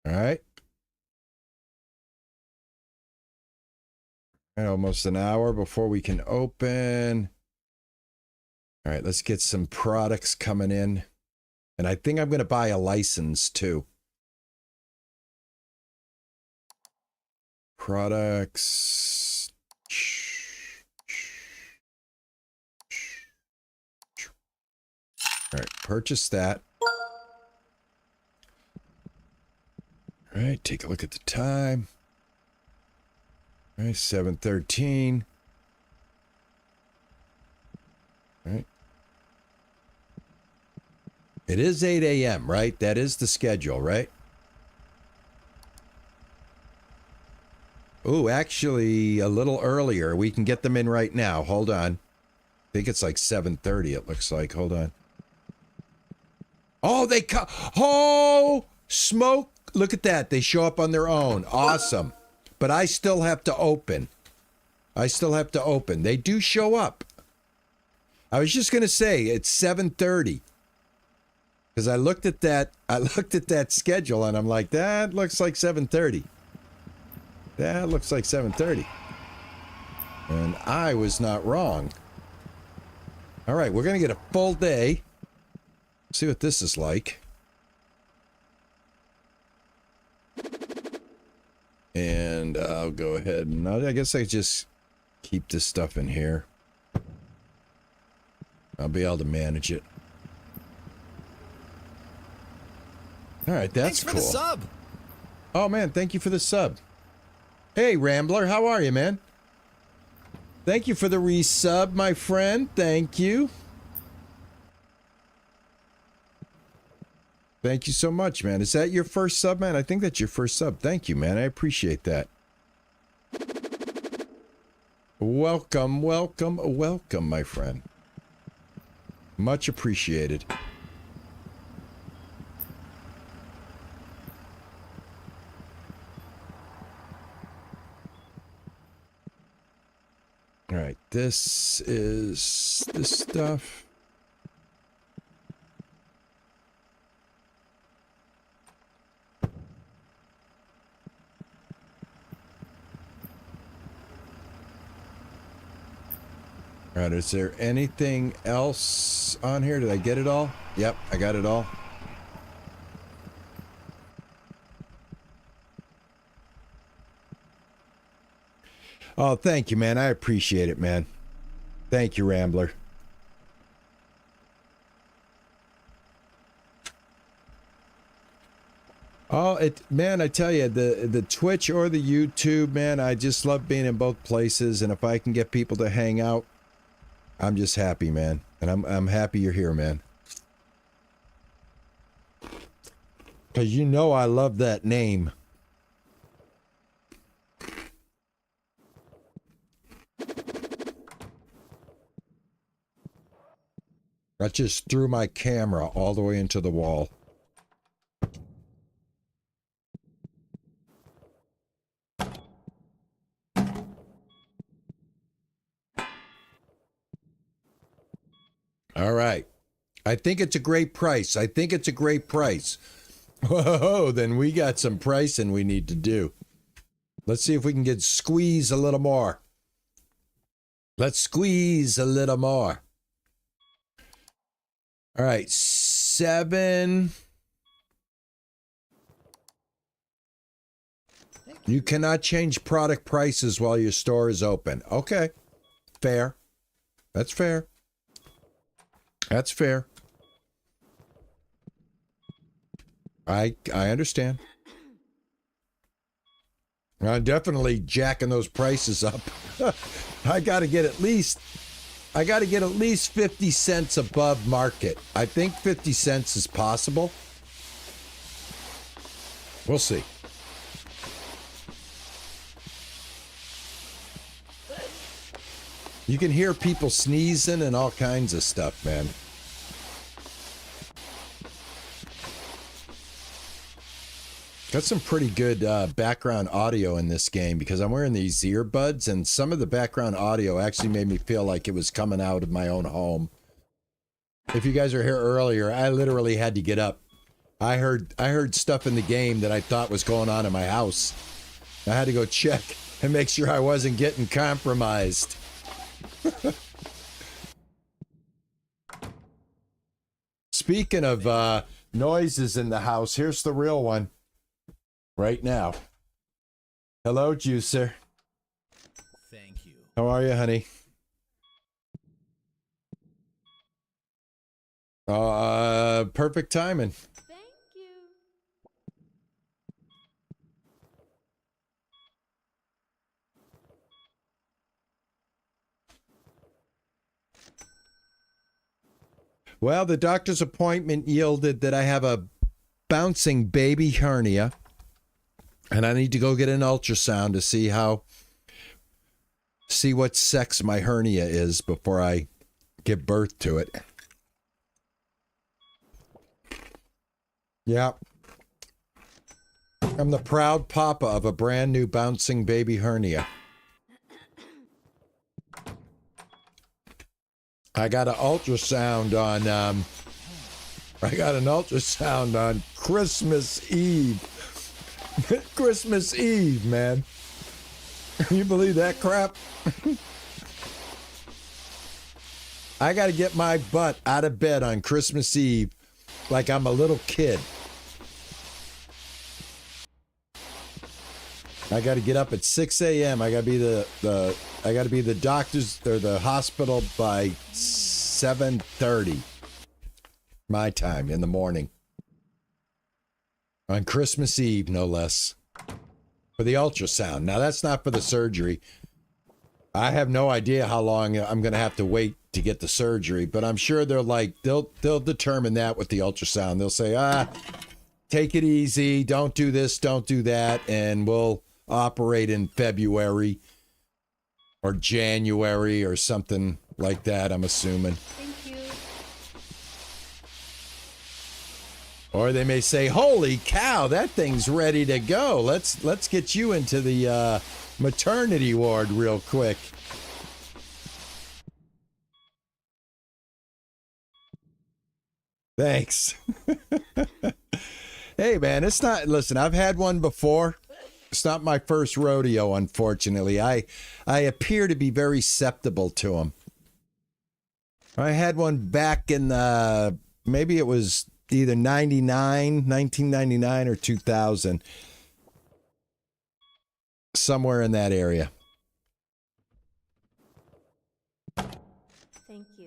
All right. Almost an hour before we can open. All right, let's get some products coming in. And I think I'm going to buy a license too. Products. All right, purchase that. All right, take a look at the time. All right, 7:13. All right. It is 8 a.m., right? That is the schedule, right? Ooh, actually, a little earlier. We can get them in right now. Hold on. I think it's like 7:30, it looks like. Hold on. Oh, they come. Oh, smoke. Look at that. They show up on their own. Awesome. But I still have to open. I still have to open. They do show up. I was just going to say it's 7:30. Because I looked at that schedule and I'm like, that looks like 7:30. That looks like 7:30. And I was not wrong. All right, we're going to get a full day. See what this is like. And I'll go ahead and I guess I just keep this stuff in here. I'll be able to manage it. All right, that's cool. Thanks for the sub. Oh man, thank you for the sub. Hey Rambler, how are you, man? Thank you for the resub, my friend. Thank you. Thank you so much, man. Is that your first sub, man? I think that's your first sub. Thank you, man. I appreciate that. Welcome, welcome, welcome, my friend. Much appreciated. All right, this is this stuff. All right, is there anything else on here? Did I get it all? Yep, I got it all. Oh, thank you, man. I appreciate it, man. Thank you, Rambler. Oh, man, I tell you, the Twitch or the YouTube, man, I just love being in both places, and if I can get people to hang out, I'm just happy, man. And I'm happy you're here, man. Because you know I love that name. I just threw my camera all the way into the wall. All right. I think it's a great price. I think it's a great price. Whoa, then we got some pricing we need to do. Let's see if we can squeeze a little more. Let's squeeze a little more. All right, 7. You cannot change product prices while your store is open. Okay. Fair. That's fair. That's fair. I understand. I'm definitely jacking those prices up. I got to get at least 50 cents above market. I think 50 cents is possible. We'll see. You can hear people sneezing and all kinds of stuff, man. Got some pretty good background audio in this game because I'm wearing these earbuds, and some of the background audio actually made me feel like it was coming out of my own home. If you guys were here earlier, I literally had to get up. I heard stuff in the game that I thought was going on in my house. I had to go check and make sure I wasn't getting compromised. Speaking of noises in the house, here's the real one. Right now. Hello, Juicer. Thank you. How are you, honey? Perfect timing. Thank you. Well, the doctor's appointment yielded that I have a bouncing baby hernia. And I need to go get an ultrasound to see what sex my hernia is before I give birth to it. Yeah. I'm the proud papa of a brand new bouncing baby hernia. I got an ultrasound on Christmas Eve. Christmas Eve, man. Can you believe that crap? I got to get my butt out of bed on Christmas Eve like I'm a little kid. I got to get up at 6 a.m. I got to be the doctor's or the hospital by 7:30 my time in the morning. On Christmas Eve, no less. For the ultrasound. Now, that's not for the surgery. I have no idea how long I'm going to have to wait to get the surgery, but I'm sure they'll determine that with the ultrasound. They'll say, take it easy, don't do this, don't do that, and we'll operate in February or January or something like that, I'm assuming. Thank you. Or they may say, holy cow, that thing's ready to go. Let's get you into the maternity ward real quick. Thanks. Hey, man, listen, I've had one before. It's not my first rodeo, unfortunately. I appear to be very susceptible to them. I had one back in maybe it was either 1999 or 2000. Somewhere in that area. Thank you.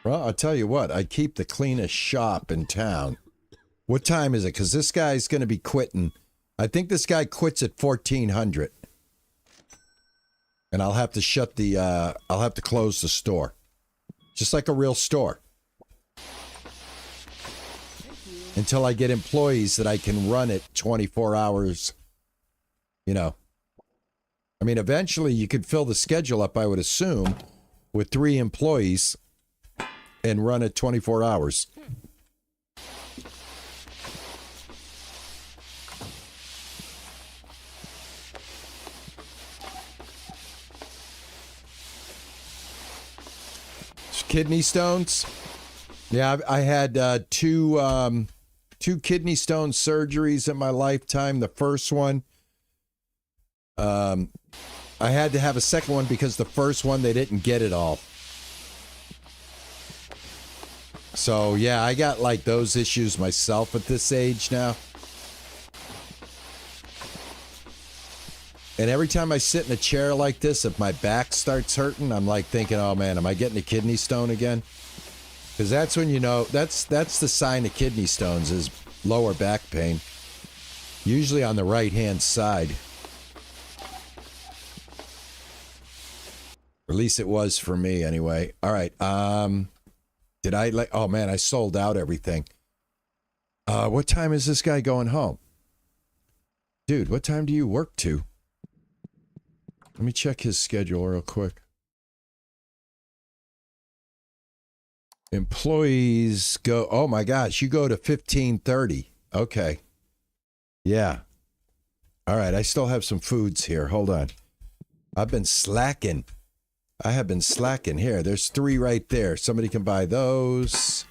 Well, I'll tell you what, I keep the cleanest shop in town. What time is it? Because this guy's going to be quitting. I think this guy quits at 1400. And I'll have to I'll have to close the store. Just like a real store. Until I get employees that I can run it 24 hours. You know. I mean, eventually you could fill the schedule up, I would assume, with 3 employees and run it 24 hours. Kidney stones. Yeah, I had two kidney stone surgeries in my lifetime. The first one, I had to have a second one because the first one they didn't get it all. So, yeah, I got like those issues myself at this age now. And every time I sit in a chair like this, if my back starts hurting, I'm like thinking, oh man, am I getting a kidney stone again? Because that's when you know, that's the sign of kidney stones is lower back pain. Usually on the right-hand side. At least it was for me anyway. All right. Did I like, oh man, I sold out everything. What time is this guy going home? Dude, what time do you work to? Let me check his schedule real quick. Employees go, oh my gosh, you go to 15:30. Okay. Yeah. All right, I still have some foods here. Hold on. I've been slacking. I have been slacking. Here, there's 3 right there. Somebody can buy those.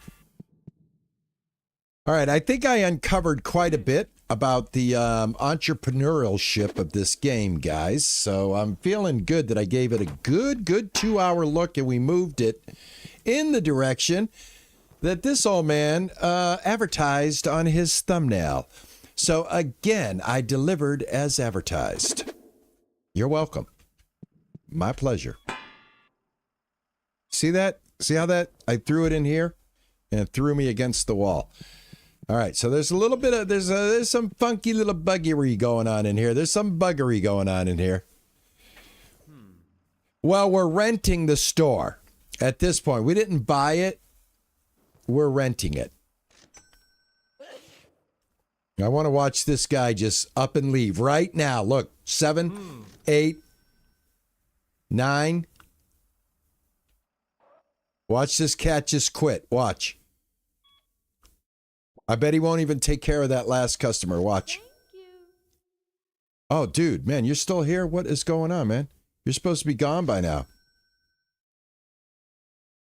All right, I think I uncovered quite a bit about the entrepreneurship of this game, guys. So I'm feeling good that I gave it a good 2-hour look and we moved it in the direction that this old man advertised on his thumbnail. So again, I delivered as advertised. You're welcome. My pleasure. See that? See how that I threw it in here and it threw me against the wall. All right, so there's a little bit of there's some funky little buggery going on in here. There's some buggery going on in here. Well, we're renting the store at this point. We didn't buy it. We're renting it. I want to watch this guy just up and leave right now. Look, 7, 8, 9. Watch this cat just quit. Watch. I bet he won't even take care of that last customer. Watch. Thank you. Oh, dude, man, you're still here? What is going on, man? You're supposed to be gone by now.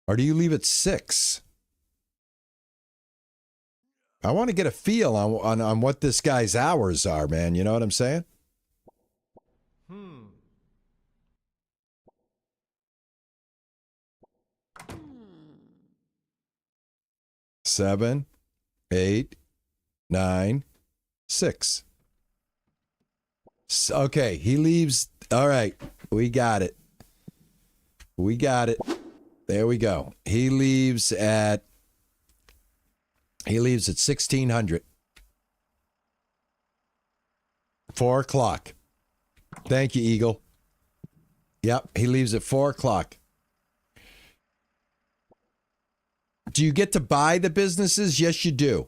Or do you leave at 6? I want to get a feel on what this guy's hours are, man. You know what I'm saying? 7, 8, 9, 6. Okay, he leaves. All right, we got it. We got it. There we go. He leaves at 1600. 4 o'clock. Thank you, Eagle. Yep, he leaves at 4 o'clock. Do you get to buy the businesses? Yes, you do.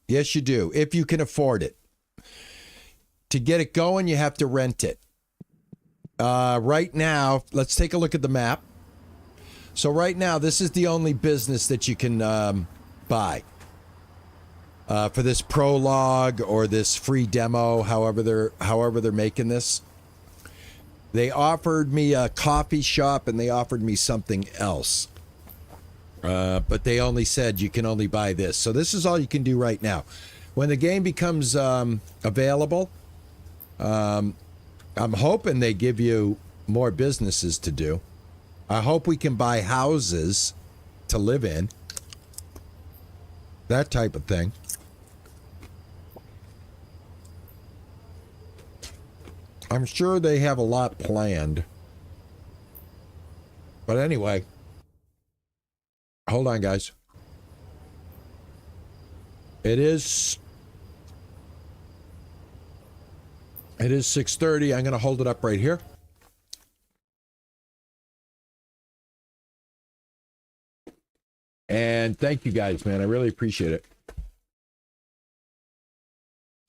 Yes, you do, if you can afford it. To get it going, you have to rent it. Right now, let's take a look at the map. So right now, this is the only business that you can buy for this prologue or this free demo, however they're making this. They offered me a coffee shop and they offered me something else. But they only said you can only buy this. So this is all you can do right now. When the game becomes available, I'm hoping they give you more businesses to do. I hope we can buy houses to live in. That type of thing. I'm sure they have a lot planned. But anyway, hold on, guys. It is 6:30. I'm going to hold it up right here. And thank you guys, man. I really appreciate it.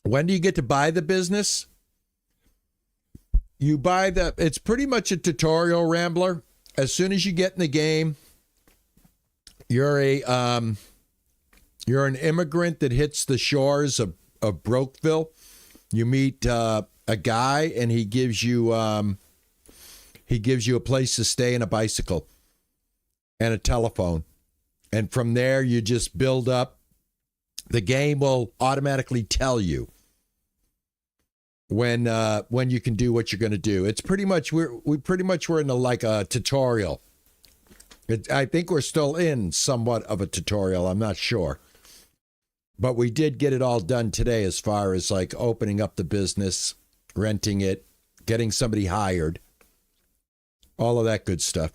When do you get to buy the business? You buy it's pretty much a tutorial, Rambler. As soon as you get in the game, you're an immigrant that hits the shores of Brokeville. You meet a guy and he gives you a place to stay and a bicycle and a telephone. And from there you just build up. The game will automatically tell you when you can do what you're going to do. It's pretty much we're in like a tutorial. I think we're still in somewhat of a tutorial. I'm not sure. But we did get it all done today as far as like opening up the business, renting it, getting somebody hired, all of that good stuff.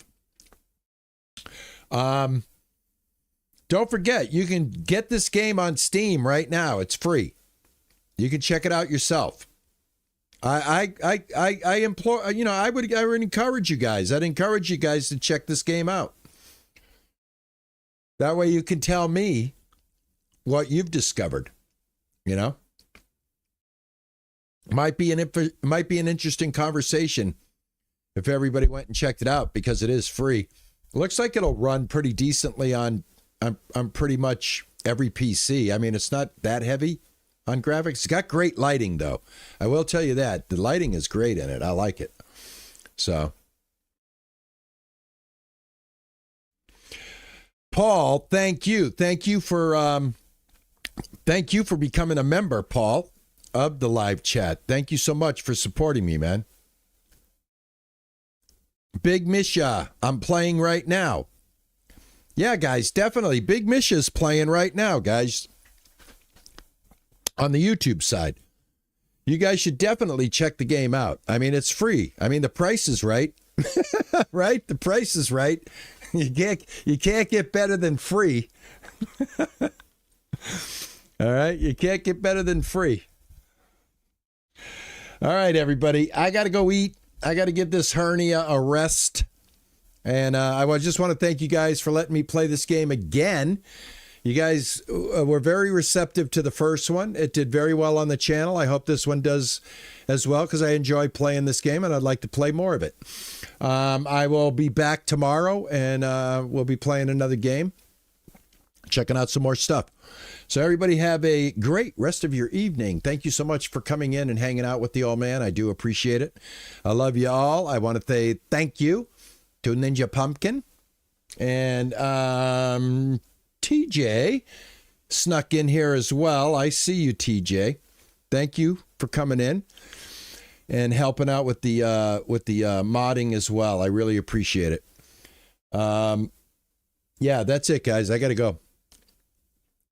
Don't forget, you can get this game on Steam right now. It's free. You can check it out yourself. I implore, I would encourage you guys. I'd encourage you guys to check this game out. That way you can tell me what you've discovered, Might be an interesting conversation if everybody went and checked it out, because it is free. Looks like it'll run pretty decently on pretty much every PC. I mean, it's not that heavy on graphics. It's got great lighting, though. I will tell you that. The lighting is great in it. I like it. So, Paul, thank you. Thank you for becoming a member, Paul, of the live chat. Thank you so much for supporting me, man. Big Misha, I'm playing right now. Yeah, guys, definitely. Big Misha's playing right now, guys, on the YouTube side. You guys should definitely check the game out. I mean, it's free. I mean, the price is right. Right? The price is right. You can't get better than free. All right? You can't get better than free. All right, everybody. I got to go eat. I got to give this hernia a rest. And I just want to thank you guys for letting me play this game again. You guys were very receptive to the first one. It did very well on the channel. I hope this one does as well, because I enjoy playing this game and I'd like to play more of it. I will be back tomorrow and we'll be playing another game, checking out some more stuff. So everybody have a great rest of your evening. Thank you so much for coming in and hanging out with the old man. I do appreciate it. I love you all. I want to say thank you to Ninja Pumpkin. And TJ snuck in here as well. I see you, TJ. Thank you for coming in and helping out with the modding as well. I really appreciate it. Yeah, that's it, guys. I got to go.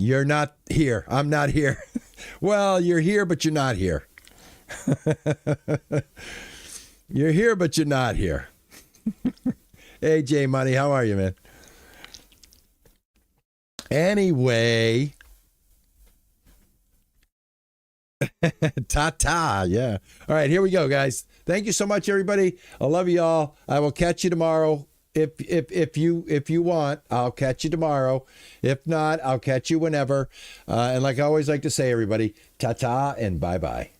You're not here. I'm not here. Well, you're here, but you're not here. You're here, but you're not here. Hey, J Money, how are you, man? Anyway. Ta-ta, yeah. All right, here we go, guys. Thank you so much, everybody. I love you all. I will catch you tomorrow. If you want, I'll catch you tomorrow. If not, I'll catch you whenever. And like I always like to say, everybody, ta-ta and bye-bye.